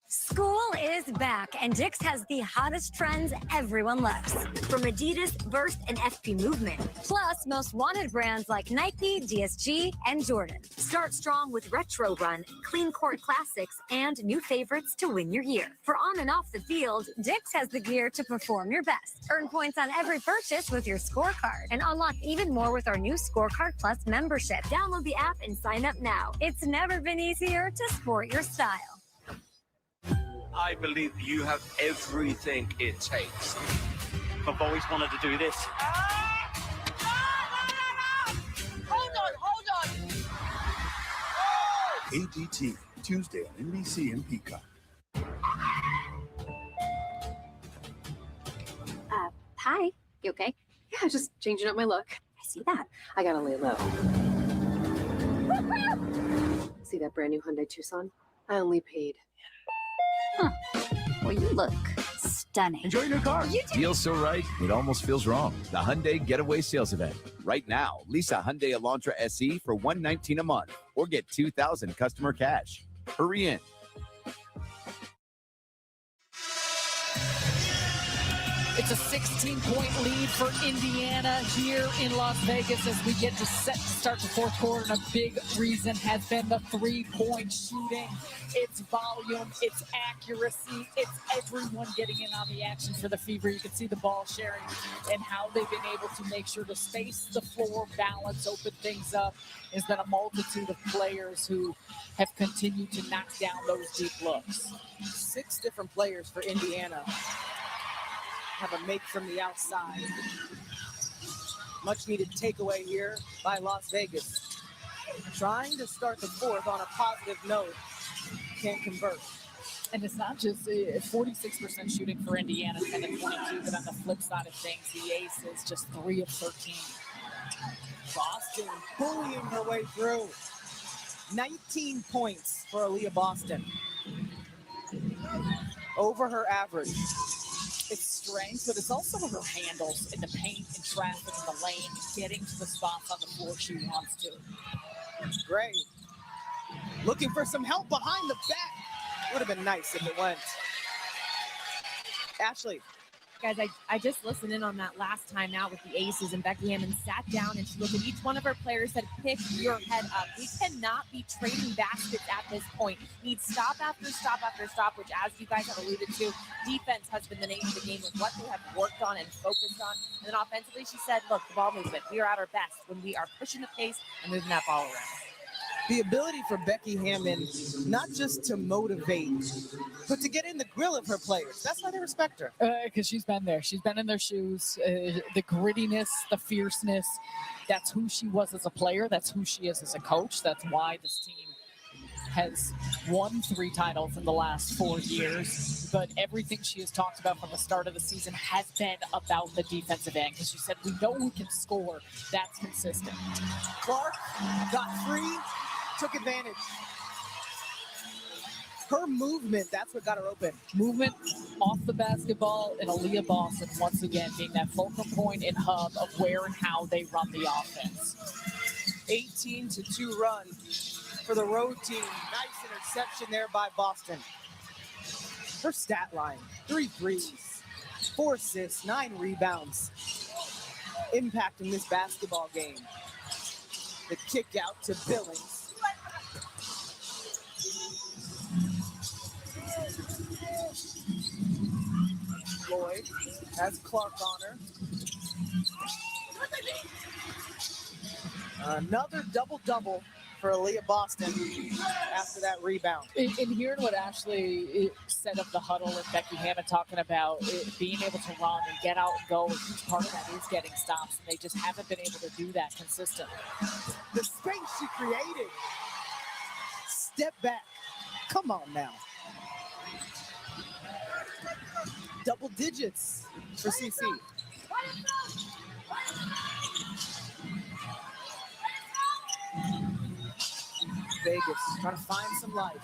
School is back, and Dick's has the hottest trends everyone loves. From Adidas, Burst, and FP Movement, plus most wanted brands like Nike, DSG, and Jordan. Start strong with Retro Run, Clean Court Classics, and new favorites to win your year. For on and off the field, Dick's has the gear to perform your best. Earn points on every purchase with your scorecard, and unlock even more with our new Scorecard Plus membership. Download the app and sign up now. It's never been easier to sport your style. I believe you have everything it takes. I've always wanted to do this. Hold on. AGT, Tuesday on NBC and Peacock. Hi. You okay? Yeah, just changing up my look. I see that. I gotta lay low. See that brand new Hyundai Tucson? I only paid. Huh. Well, you look stunning. Enjoy your car. You too. Feels so right, it almost feels wrong. The Hyundai Getaway Sales Event. Right now, lease a Hyundai Elantra SE for $119 a month or get $2,000 customer cash. Hurry in. It's a 16-point lead for Indiana here in Las Vegas as we get to start the fourth quarter. And a big reason has been the three-point shooting. It's volume, it's accuracy, it's everyone getting in on the action for the Fever. You can see the ball sharing and how they've been able to make sure to space the floor, balance, open things up. There's been a multitude of players who have continued to knock down those deep looks. 6 different players for Indiana have a make from the outside. Much needed takeaway here by Las Vegas. Trying to start the fourth on a positive note. Can't convert. And it's not just 46% shooting for Indiana, 10 of 22, but on the flip side of things, the Aces just 3 of 13. Boston bullying her way through. 19 points for Aaliyah Boston. Over her average. It's strength, but it's also her handles in the paint and traffic in the lane, getting to the spots on the floor she wants to. Gray looking for some help behind the back. Would have been nice if it went. Ashley. Guys, I just listened in on that last time out with the Aces, and Becky Hammond sat down and she looked at each one of her players, said, pick your head up. We cannot be trading baskets at this point. Need stop after stop after stop, which, as you guys have alluded to, defense has been the name of the game of what they have worked on and focused on. And then offensively, she said, look, the ball movement. We are at our best when we are pushing the pace and moving that ball around. The ability for Becky Hammond not just to motivate, but to get in the grill of her players. That's why they respect her. Because she's been there. She's been in their shoes. The grittiness, the fierceness, that's who she was as a player. That's who she is as a coach. That's why this team has won 3 titles in the last 4 years. But everything she has talked about from the start of the season has been about the defensive end. Because she said, we know we can score. That's consistent. Clark got free. Took advantage. Her movement, that's what got her open. Movement off the basketball, and Aaliyah Boston once again being that focal point and hub of where and how they run the offense. 18-2 run for the road team. Nice interception there by Boston. Her stat line, 3 threes, 4 assists, 9 rebounds. Impact in this basketball game. The kick out to Billings. Lloyd has Clark on her. Another double-double for Aaliyah Boston after that rebound. And hearing what Ashley said of the huddle and Becky Hammond talking about being able to run and get out and go, a huge part of that is getting stops, and they just haven't been able to do that consistently. The space she created. Step back. Come on now. Double digits for CC. Vegas trying to find some life.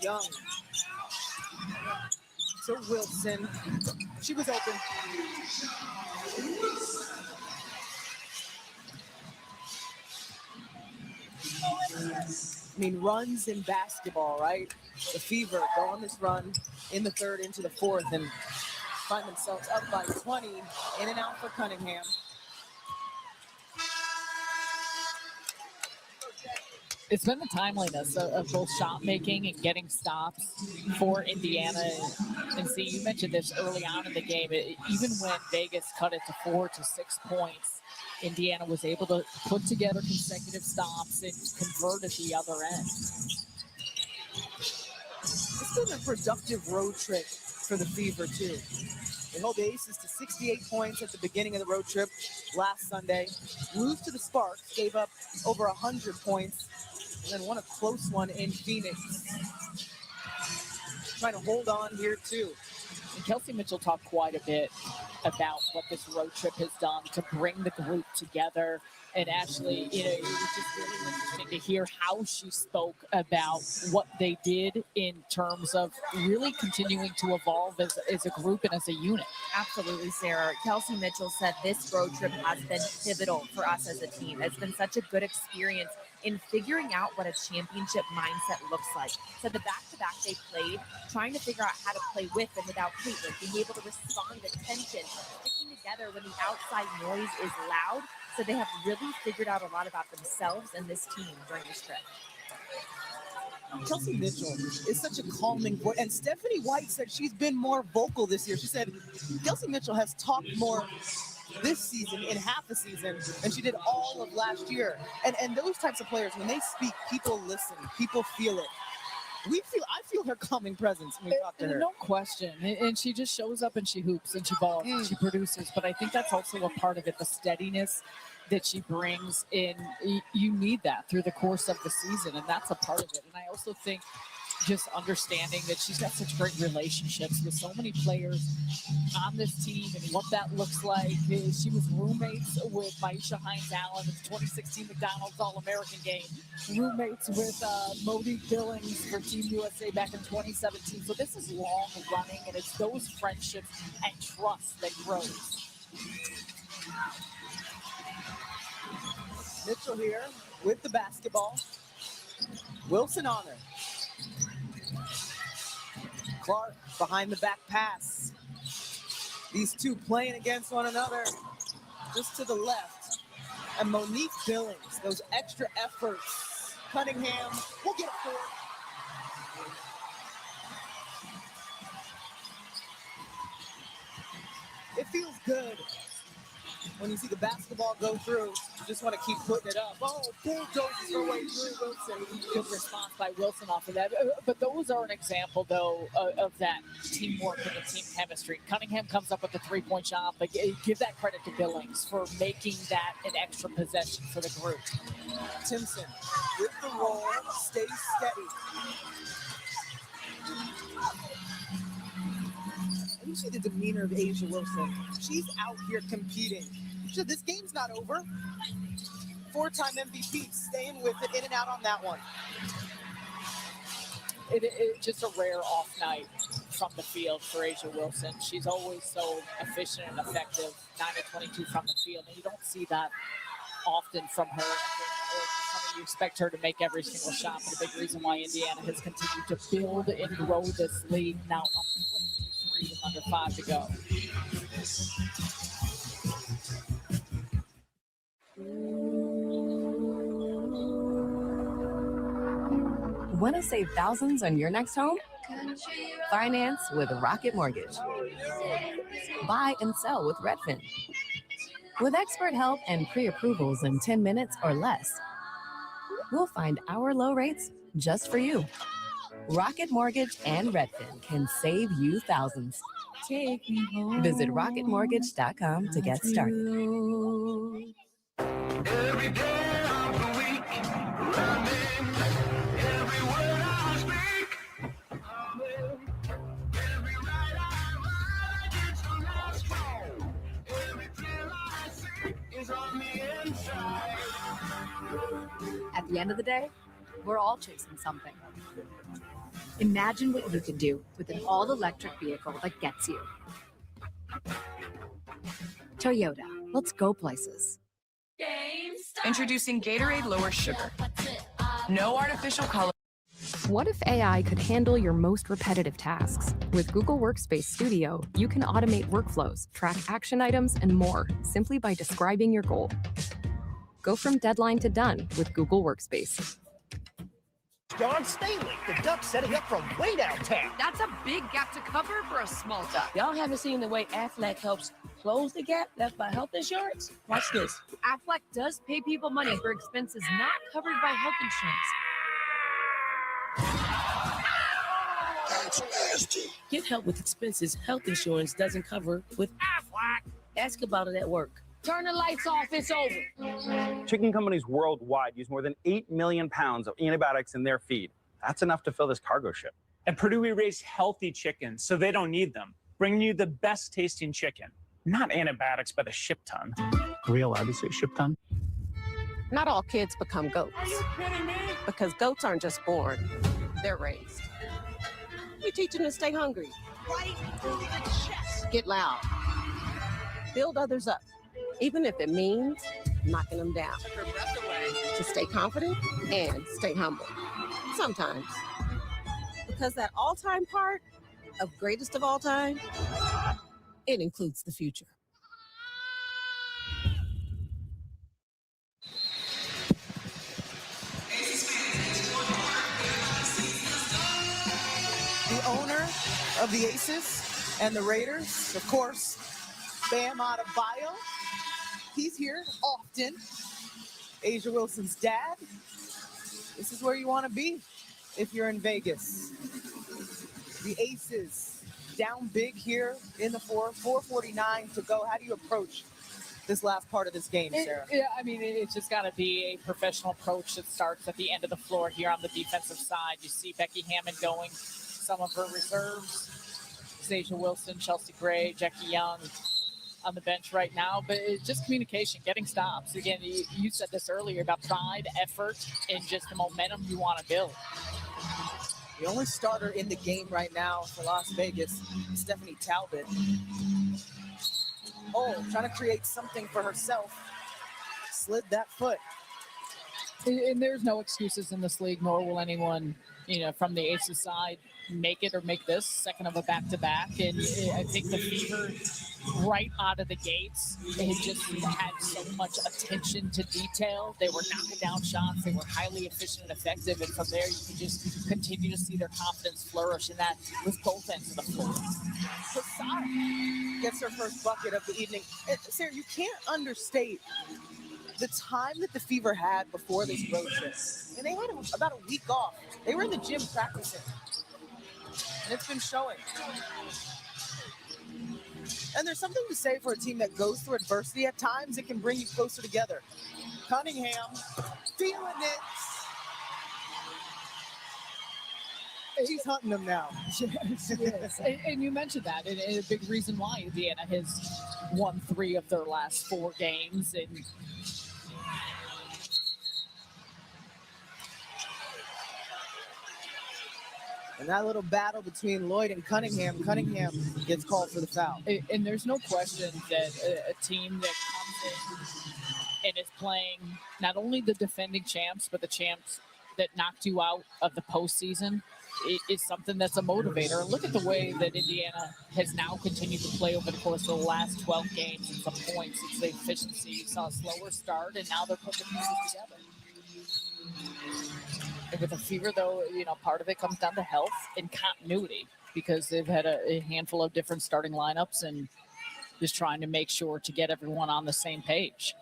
Young to Wilson. She was open. I mean, runs in basketball, right? The Fever go on this run in the third into the fourth and find themselves up by 20, in and out for Cunningham. It's been the timeliness of both shot making and getting stops for Indiana. And see, you mentioned this early on in the game. Even when Vegas cut it to 4 to 6 points, Indiana was able to put together consecutive stops and convert at the other end. It's been a productive road trip for the Fever, too. They held the Aces to 68 points at the beginning of the road trip last Sunday. Lose to the Sparks, gave up over 100 points, and then won a close one in Phoenix. Trying to hold on here, too. And Kelsey Mitchell talked quite a bit about what this road trip has done to bring the group together. And Ashley, it was just really interesting to hear how she spoke about what they did in terms of really continuing to evolve as a group and as a unit. Absolutely, Sarah. Kelsey Mitchell said this road trip has been pivotal for us as a team. It's been such a good experience in figuring out what a championship mindset looks like. So the back-to-back they played, trying to figure out how to play with and without Caitlin, being able to respond to tension, sticking together when the outside noise is loud. So they have really figured out a lot about themselves and this team during this trip. Kelsey Mitchell is such a calming voice. And Stephanie White said she's been more vocal this year. She said Kelsey Mitchell has talked more this season in half a season than she did all of last year. And those types of players, when they speak, people listen, people feel it. I feel her calming presence when we talk to her. No question. And she just shows up and she hoops and she balls and she produces. But I think that's also a part of it, the steadiness that she brings in. You need that through the course of the season, and that's a part of it. And I also think just understanding that she's got such great relationships with so many players on this team and what that looks like. She was roommates with Maisha Hines-Allen at the 2016 McDonald's All-American game, roommates with Monique Billings for Team USA back in 2017. So this is long running, and it's those friendships and trust that grows. Mitchell here with the basketball. Wilson on her. Clark behind the back pass. These two playing against one another just to the left. And Monique Billings, those extra efforts. Cunningham will get a fourth. It feels good when you see the basketball go through. You just want to keep putting it up. Oh, bulldozes her way through Wilson. Good response by Wilson off of that. But those are an example, though, of that teamwork and the team chemistry. Cunningham comes up with the three-point shot, but give that credit to Billings for making that an extra possession for the group. Timpson with the roll, stays steady. You see the demeanor of Asia Wilson. She's out here competing. So this game's not over. Four-time MVP, staying with it, in and out on that one. It's just a rare off night from the field for Asia Wilson. She's always so efficient and effective, 9 of 22 from the field, and you don't see that often from her. You expect her to make every single shot, but a big reason why Indiana has continued to build and grow this league, now up 23 with under 5 to go. Want to save thousands on your next home? Finance with Rocket Mortgage. Buy and sell with Redfin. With expert help and pre-approvals in 10 minutes or less, we'll find our low rates just for you. Rocket Mortgage and Redfin can save you thousands. Visit rocketmortgage.com to get started. Every day of the week, running, every word I speak, every ride I ride, it's the last call. Every thrill I seek is on the inside. At the end of the day, we're all chasing something. Imagine what you can do with an all-electric vehicle that gets you. Toyota, let's go places. Introducing Gatorade Lower Sugar. No artificial color. What if AI could handle your most repetitive tasks? With Google Workspace Studio, you can automate workflows, track action items, and more simply by describing your goal. Go from deadline to done with Google Workspace. John Staley, the Ducks setting up from way downtown. That's a big gap to cover for a small duck. Y'all haven't seen the way Aflac helps close the gap left by health insurance? Watch this. Aflac does pay people money for expenses not covered by health insurance. That's nasty. Get help with expenses health insurance doesn't cover with Aflac. Ask about it at work. Turn the lights off, it's over. Chicken companies worldwide use more than 8 million pounds of antibiotics in their feed. That's enough to fill this cargo ship. At Purdue, we raise healthy chickens, so they don't need them. Bringing you the best tasting chicken. Not antibiotics by the ship ton. Are we allowed to say ship ton? Not all kids become goats. Are you kidding me? Because goats aren't just born, they're raised. We teach them to stay hungry. Right through the chest. Get loud. Build others up, even if it means knocking them down. To stay confident and stay humble. Sometimes. Because that all-time part of greatest of all time, it includes the future. The owner of the Aces and the Raiders, of course, Bam Adebayo. He's here often. Asia Wilson's dad. This is where you want to be if you're in Vegas. The Aces down big here in the fourth, 4:49 to go. How do you approach this last part of this game, Sarah? I mean, it's just got to be a professional approach that starts at the end of the floor here on the defensive side. You see Becky Hammond going, some of her reserves, Asia Wilson, Chelsea Gray, Jackie Young on the bench right now, but it's just communication, getting stops. Again, you said this earlier about pride, effort, and just the momentum you want to build. The only starter in the game right now for Las Vegas, Stephanie Talbot. Oh, trying to create something for herself. Slid that foot. And there's no excuses in this league, nor will anyone, from the Aces side make it or make this second of a back-to-back. And I think the Fever right out of the gates, they just had so much attention to detail. They were knocking down shots. They were highly efficient and effective. And from there, you can just continue to see their confidence flourish in that with both ends of the floor. Posada gets her first bucket of the evening. And Sarah, you can't understate the time that the Fever had before this road trip. And they had about a week off. They were in the gym practicing. And it's been showing. And there's something to say for a team that goes through adversity. At times, it can bring you closer together. Cunningham feeling it. She's hunting them now. Yes. And you mentioned that. And a big reason why Indiana has won 3 of their last 4 games. And that little battle between Lloyd and Cunningham gets called for the foul. And there's no question that a team that comes in and is playing not only the defending champs, but the champs that knocked you out of the postseason is something that's a motivator. And look at the way that Indiana has now continued to play over the course of the last 12 games. It's the points, it's the efficiency. You saw a slower start, and now they're putting the pieces together. And with the Fever, though, part of it comes down to health and continuity because they've had a handful of different starting lineups and just trying to make sure to get everyone on the same page.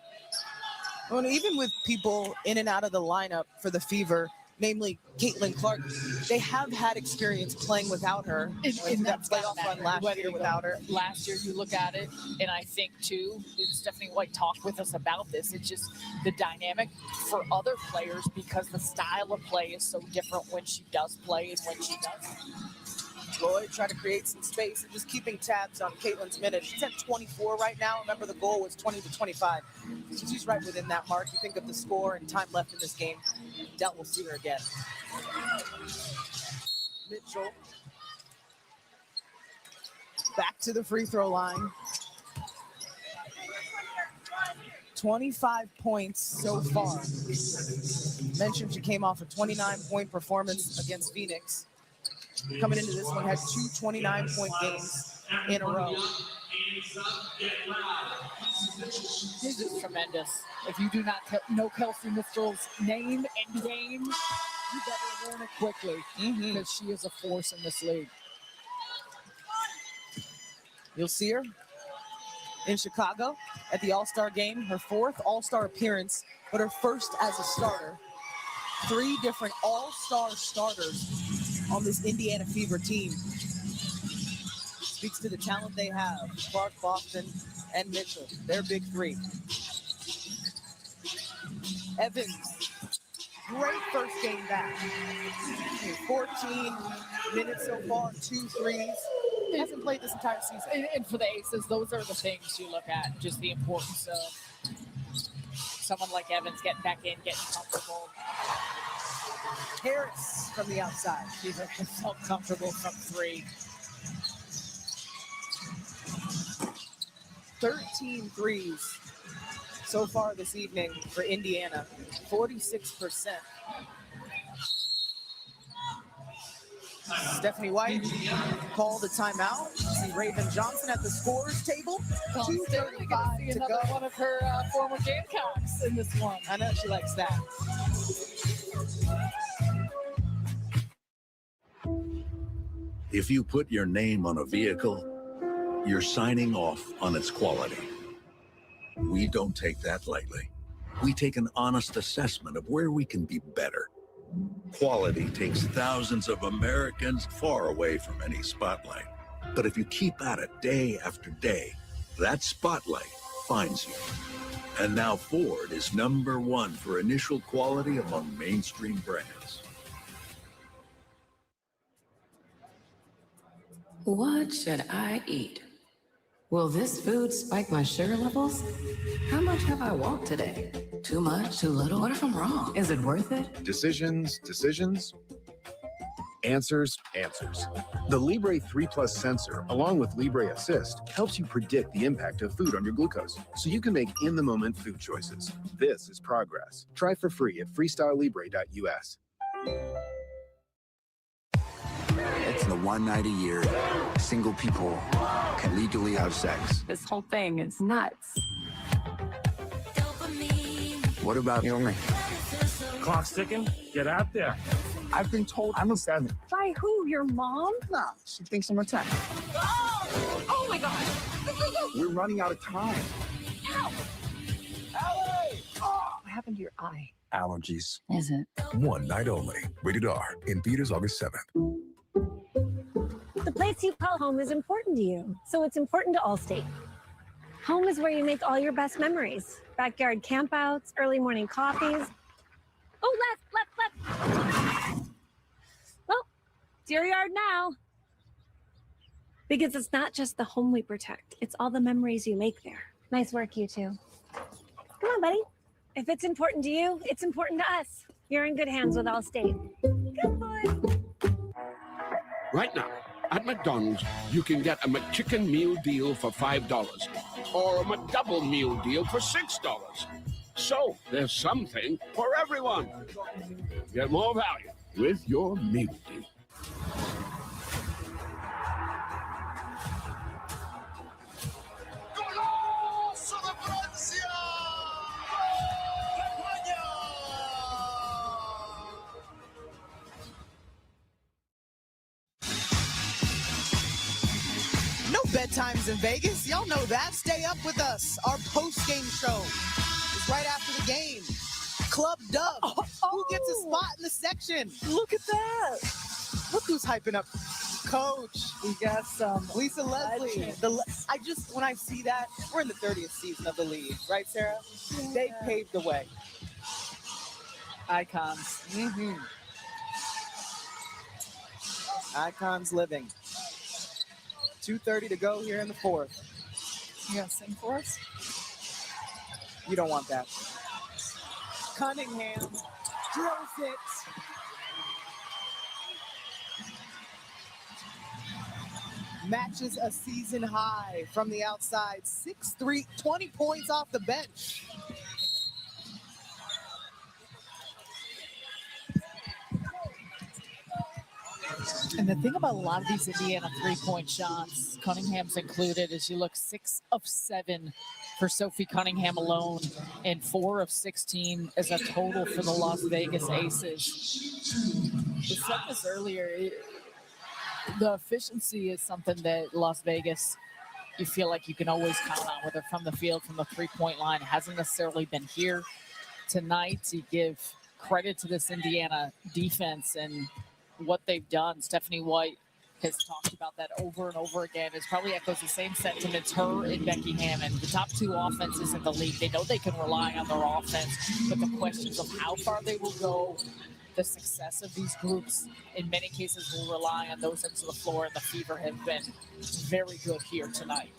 Well, and even with people in and out of the lineup for the Fever, namely Caitlin Clark, they have had experience playing without her. In that playoff run last year without her. Last year, you look at it, and I think, too, Stephanie White talked with us about this. It's just the dynamic for other players because the style of play is so different when she does play and when she doesn't. Lloyd trying to create some space and just keeping tabs on Caitlin's minutes. She's at 24 right now. Remember, the goal was 20 to 25. So she's right within that mark. You think of the score and time left in this game. Doubt we'll see her again. Mitchell. Back to the free throw line. 25 points so far. Mentioned she came off a 29-point performance against Phoenix. Coming into this one, had two 29-point games in a row. This is tremendous. If you do not know Kelsey Mitchell's name and game, you better learn it quickly because she is a force in this league. You'll see her in Chicago at the All-Star game, her fourth All-Star appearance, but her first as a starter. 3 different All-Star starters on this Indiana Fever team. Speaks to the talent they have. Clark, Boston, and Mitchell. Their big 3. Evans, great first game back. 14 minutes so far, 2 threes. He hasn't played this entire season. And for the Aces, those are the things you look at, just the importance of someone like Evans getting back in, getting comfortable. Harris from the outside. He felt comfortable from 3. 13 threes so far this evening for Indiana, 46%. Stephanie White called a timeout. See Raven Johnson at the scorers table. 2:35 to go. One of her former Gamecocks in this one. I know she likes that. If you put your name on a vehicle, you're signing off on its quality. We don't take that lightly. We take an honest assessment of where we can be better. Quality takes thousands of Americans far away from any spotlight. But if you keep at it day after day, that spotlight finds you. And now Ford is #1 for initial quality among mainstream brands. What should I eat? Will this food spike my sugar levels? How much have I walked today? Too much? Too little? What if I'm wrong? Is it worth it? Decisions. Answers. The Libre 3 Plus sensor, along with Libre Assist, helps you predict the impact of food on your glucose, so you can make in-the-moment food choices. This is progress. Try for free at freestylelibre.us. It's the one night a year single people can legally have sex. This whole thing is nuts. What about you and me? Clock's ticking. Get out there. I've been told I'm a 7. By who? Your mom? No, she thinks I'm a 10. Oh my God. We're running out of time. Ow. Allie! What happened to your eye? Allergies. Is it? One night only. Rated R. In theaters August 7th. The place you call home is important to you, so it's important to Allstate. Home is where you make all your best memories. Backyard campouts, early morning coffees. Oh, left. Well, it's your yard now. Because it's not just the home we protect, it's all the memories you make there. Nice work, you two. Come on, buddy. If it's important to you, it's important to us. You're in good hands with Allstate. Good boy. Right now, at McDonald's, you can get a McChicken meal deal for $5 or a McDouble meal deal for $6. So there's something for everyone. Get more value with your meal deal. No bedtimes in Vegas. Y'all know that. Stay up with us. Our post-game show is right after the game. Club Dub. Who gets a spot in the section? Look at that. Look who's hyping up Coach. We got some Lisa Leslie. When I see that, we're in the 30th season of the league, right, Sarah? Yeah. They paved the way. Icons. Icons living. 2:30 to go here in the fourth. You gonna sing for us? You don't want that. Cunningham drills it. matches a season high from the outside. 6'3", 20 points off the bench. And the thing about a lot of these Indiana three-point shots, Cunningham's included, is you look 6 of 7 for Sophie Cunningham alone, and 4 of 16 as a total for the Las Vegas Aces. I said this earlier, the efficiency is something that Las Vegas, you feel like you can always count on, whether from the field, from the three-point line. It hasn't necessarily been here tonight. To give credit to this Indiana defense and what they've done. Stephanie White has talked about that over and over again. It probably echoes the same sentiments, her and Becky Hammond. The top two offenses in the league, they know they can rely on their offense, but the questions of how far they will go, the success of these groups, in many cases will rely on those ends of the floor, and the Fever have been very good here tonight.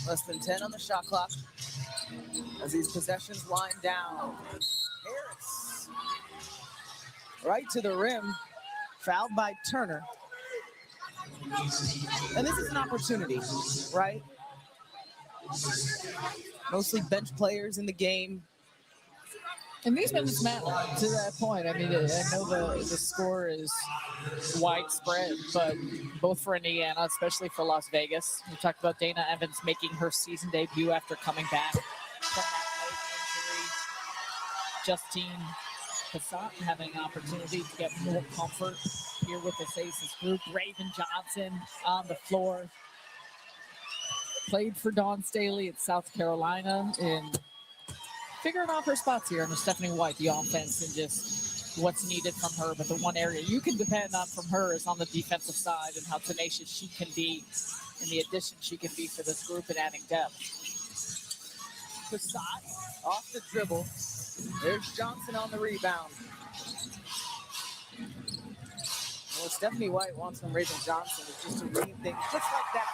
Less than 10 on the shot clock as these possessions wind down. Harris, right to the rim, fouled by Turner. And this is an opportunity, right? Mostly bench players in the game. And these minutes matter to that point. I mean, I know the score is widespread, but both for Indiana, especially for Las Vegas. We talked about Dana Evans making her season debut after coming back from that leg injury. Justine Passat having an opportunity to get more comfort here with this Aces group. Raven Johnson on the floor. Played for Dawn Staley at South Carolina and figuring out her spots here under Stephanie White, the offense and just what's needed from her. But the one area you can depend on from her is on the defensive side and how tenacious she can be and the addition she can be for this group and adding depth. Passat off the dribble. There's Johnson on the rebound. What Stephanie White wants from Raven Johnson is just to read things just like that.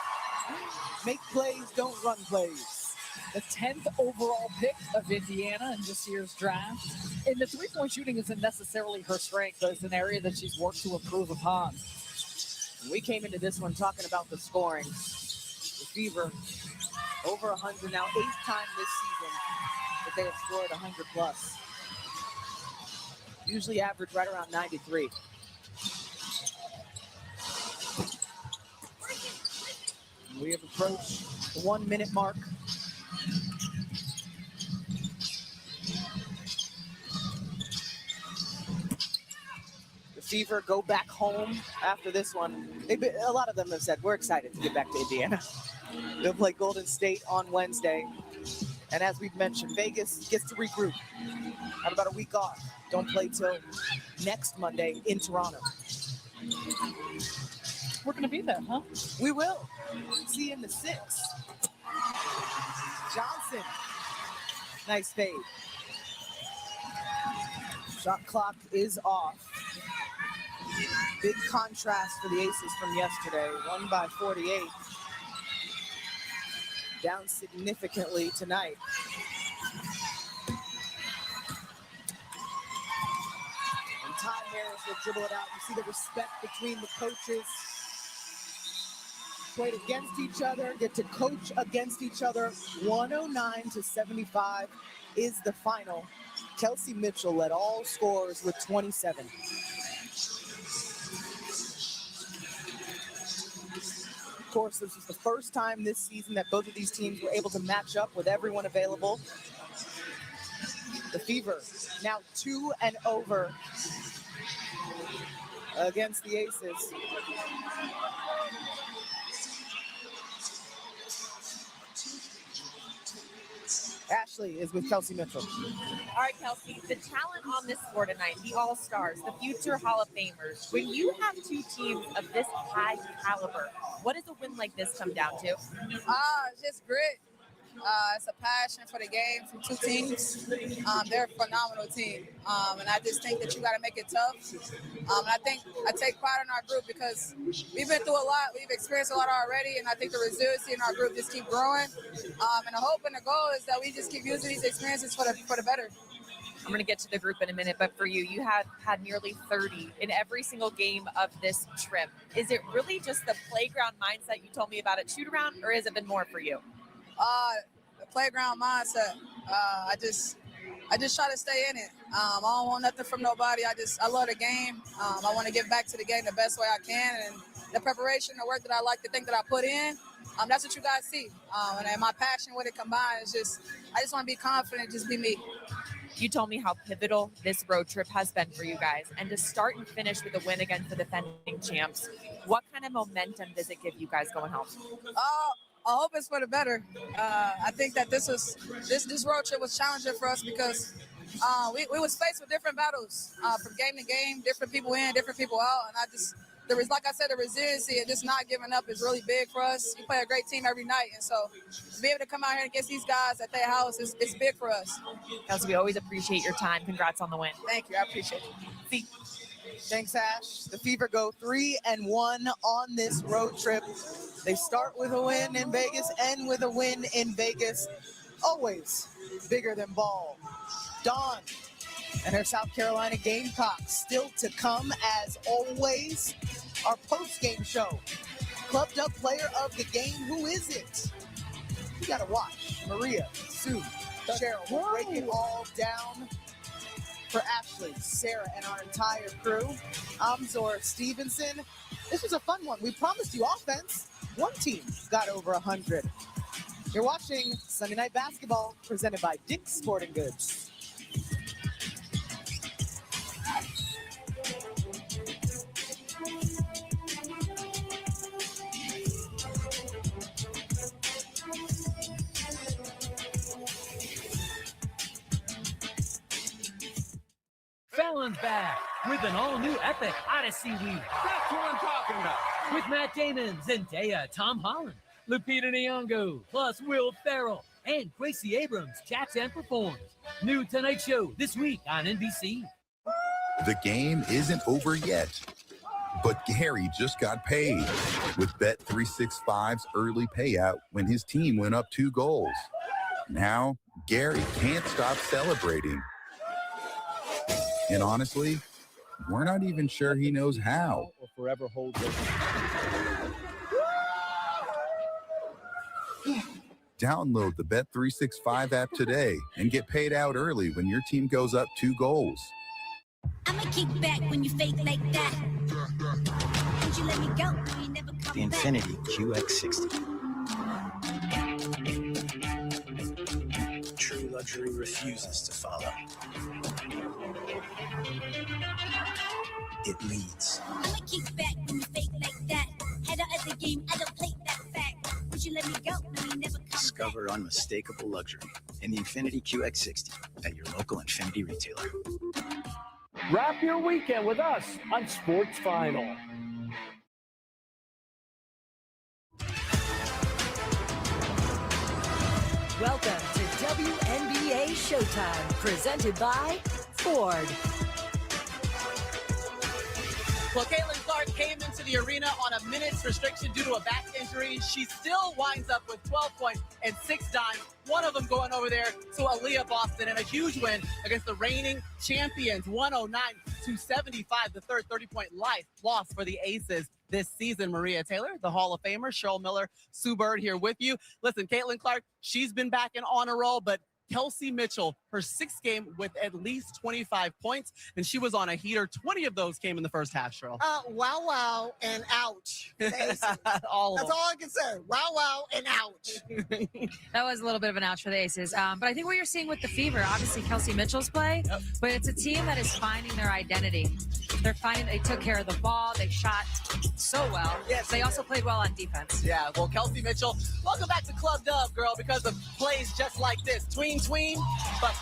Make plays, don't run plays. The 10th overall pick of Indiana in this year's draft. And the three-point shooting isn't necessarily her strength, but it's an area that she's worked to improve upon. We came into this one talking about the scoring. The Fever, over 100 now, 8th time this season that they have scored 100 plus. Usually average right around 93. We have approached the 1 minute mark. The Fever go back home after this one. A lot of them have said, we're excited to get back to Indiana. They'll play Golden State on Wednesday. And as we've mentioned, Vegas gets to regroup. Have about a week off. Don't play till next Monday in Toronto. We're going to be there, huh? We will. See you in the 6. Johnson. Nice fade. Shot clock is off. Big contrast for the Aces from yesterday. Won by 48. Down significantly tonight. And Ty Harris will dribble it out. You see the respect between the coaches. Played against each other, get to coach against each other. 109-75 is the final. Kelsey Mitchell led all scorers with 27. Of course, this was the first time this season that both of these teams were able to match up with everyone available. The Fever now 2 and over against the Aces. Ashley is with Kelsey Mitchell. All right, Kelsey, the talent on this floor tonight, the All-Stars, the future Hall of Famers, when you have two teams of this high caliber, what does a win like this come down to? It's just grit. It's a passion for the game from two teams. They're a phenomenal team. And I just think that you got to make it tough. And I take pride in our group because we've been through a lot. We've experienced a lot already. And I think the resiliency in our group just keep growing. And the hope and the goal is that we just keep using these experiences for the better. I'm going to get to the group in a minute, but for you, you had nearly 30 in every single game of this trip. Is it really just the playground mindset you told me about at shoot around, or has it been more for you? The playground mindset. I just try to stay in it. I don't want nothing from nobody. I love the game. I want to give back to the game the best way I can, and the preparation, the work that I like to think that I put in, that's what you guys see. And my passion with it combined is I just want to be confident, just be me. You told me how pivotal this road trip has been for you guys, and to start and finish with a win against the defending champs. What kind of momentum does it give you guys going home? I hope it's for the better. I think that this road trip was challenging for us because we was faced with different battles from game to game, different people in, different people out, and like I said, the resiliency and just not giving up is really big for us. We play a great team every night, and so to be able to come out here against these guys at their house is big for us. Kelsey, we always appreciate your time. Congrats on the win. Thank you. I appreciate it. Thanks, Ash. The Fever go 3-1 on this road trip. They start with a win in Vegas, end with a win in Vegas. Always bigger than ball. Dawn and her South Carolina Gamecocks still to come, as always. Our post-game show. Clubbed up player of the game. Who is it? You gotta watch. Maria, Sue, Cheryl will break it all down for Ashley, Sarah, and our entire crew. I'm Zora Stevenson. This was a fun one. We promised you offense. One team got over 100. You're watching Sunday Night Basketball, presented by Dick's Sporting Goods. Fallon's back with an all-new epic Odyssey week. That's what I'm talking about. With Matt Damon, Zendaya, Tom Holland, Lupita Nyong'o, plus Will Ferrell, and Gracie Abrams chats and performs. New Tonight Show this week on NBC. The game isn't over yet, but Gary just got paid with Bet365's early payout when his team went up 2 goals. Now, Gary can't stop celebrating. And honestly, we're not even sure he knows how. Will forever hold Download the Bet365 app today and get paid out early when your team goes up 2 goals. I'ma kick back when you fake like that. Won't you let me go? You never come the Infinity QX60. True luxury refuses to follow. It leads. I'ma kick back when you fake like that. Head out of the game, I don't play that fact. Won't you let me go? No, you never come Discover unmistakable luxury in the Infinity QX60 at your local Infinity retailer. Wrap your weekend with us on Sports Final. Welcome to WNBA Showtime, presented by Ford. Well, Caitlin Clark came into the arena on a minute's restriction due to a back injury. She still winds up with 12 points and 6 dimes, one of them going over there to Aaliyah Boston, and a huge win against the reigning champions, 109-75, the third 30-point loss for the Aces this season. Maria Taylor, the Hall of Famer, Cheryl Miller, Sue Bird here with you. Listen, Caitlin Clark, she's been back in on a roll, but Kelsey Mitchell, her 6th game with at least 25 points, and she was on a heater. 20 of those came in the first half, Cheryl. Wow, and ouch. That's all I can say. Wow, and ouch. That was a little bit of an ouch for the Aces. But I think what you're seeing with the Fever, obviously Kelsey Mitchell's play, but it's a team that is finding their identity. They took care of the ball. They shot so well. Yes, they also played well on defense. Yeah, well, Kelsey Mitchell, welcome back to Club Dub, girl, because of plays just like this. Tween, but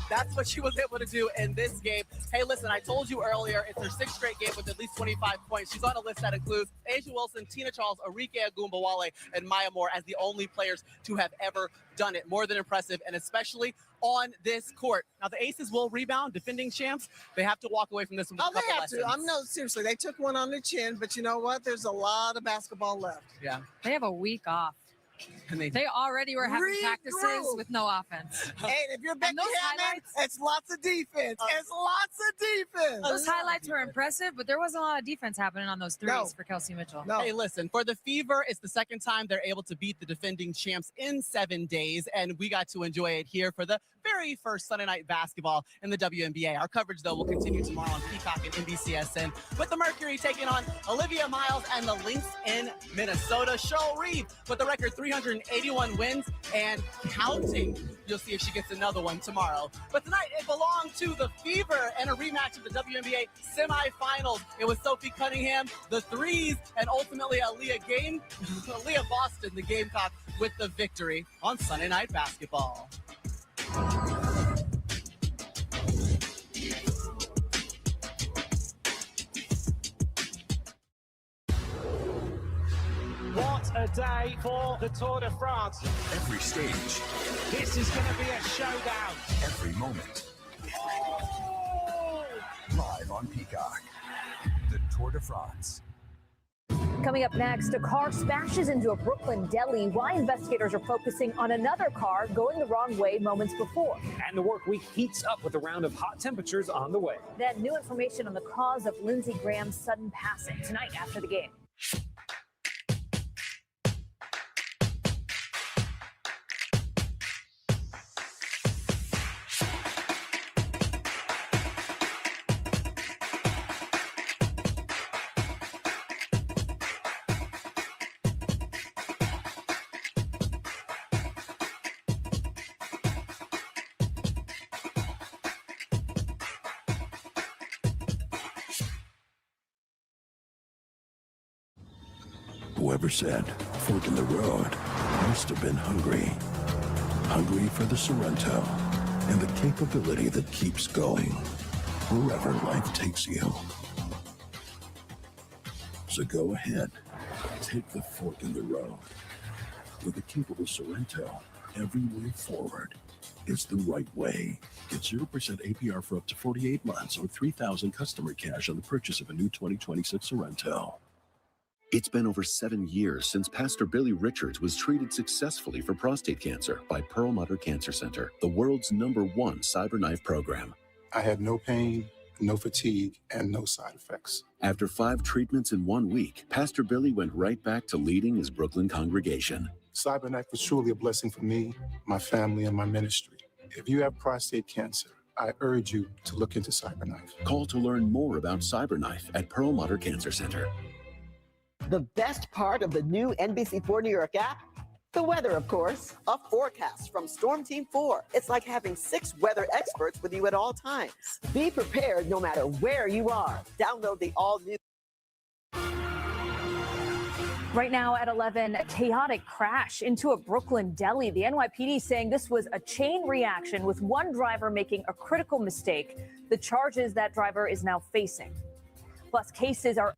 that's what she was able to do in this game. Hey, listen, I told you earlier, it's her 6th straight game with at least 25 points. She's on a list that includes Asia Wilson, Tina Charles, Arike Agumbawale, and Maya Moore as the only players to have ever done it. More than impressive, and especially on this court. Now, the Aces will rebound, defending champs. They have to walk away from this one with a couple lessons. Seriously, they took one on the chin, but you know what? There's a lot of basketball left. Yeah. They have a week off. And They already were having practices with no offense. And if you're Becky those Hammond, highlights- it's lots of defense. It's lots of defense. Those highlights were impressive, but there wasn't a lot of defense happening on those threes for Kelsey Mitchell. Hey, listen, for the Fever, it's the second time they're able to beat the defending champs in 7 days, and we got to enjoy it here for the very first Sunday night basketball in the WNBA. Our coverage, though, will continue tomorrow on Peacock and NBCSN with the Mercury taking on Olivia Miles and the Lynx in Minnesota. Cheryl Reeve with the record 381 wins and counting. You'll see if she gets another one tomorrow. But tonight, it belonged to the Fever and a rematch of the WNBA semifinals. It was Sophie Cunningham, the threes, and ultimately Aaliyah Boston, the Gamecock, with the victory on Sunday Night Basketball. What a day for the Tour de France. Every stage, This is going to be a showdown. every moment. Live on Peacock. The Tour de France. Coming up next, a car smashes into a Brooklyn deli. Why investigators are focusing on another car going the wrong way moments before. And the work week heats up with a round of hot temperatures on the way. Then new information on the cause of Lindsey Graham's sudden passing tonight after the game. Whoever said fork in the road must have been hungry. Hungry for the Sorrento and the capability that keeps going wherever life takes you. So go ahead, take the fork in the road. With a capable Sorrento, every way forward is the right way. Get 0% APR for up to 48 months or $3,000 customer cash on the purchase of a new 2026 Sorrento. It's been over 7 years since Pastor Billy Richards was treated successfully for prostate cancer by Pearl Mutter Cancer Center, the world's #1 CyberKnife program. I had no pain, no fatigue, and no side effects. After 5 treatments in 1 week, Pastor Billy went right back to leading his Brooklyn congregation. CyberKnife was truly a blessing for me, my family, and my ministry. If you have prostate cancer, I urge you to look into CyberKnife. Call to learn more about CyberKnife at Pearl Mutter Cancer Center. The best part of the new NBC4 New York app? The weather, of course. A forecast from Storm Team 4. It's like having 6 weather experts with you at all times. Be prepared no matter where you are. Download the all-new. Right now at 11, a chaotic crash into a Brooklyn deli. The NYPD saying this was a chain reaction with one driver making a critical mistake. The charges that driver is now facing. Plus, cases are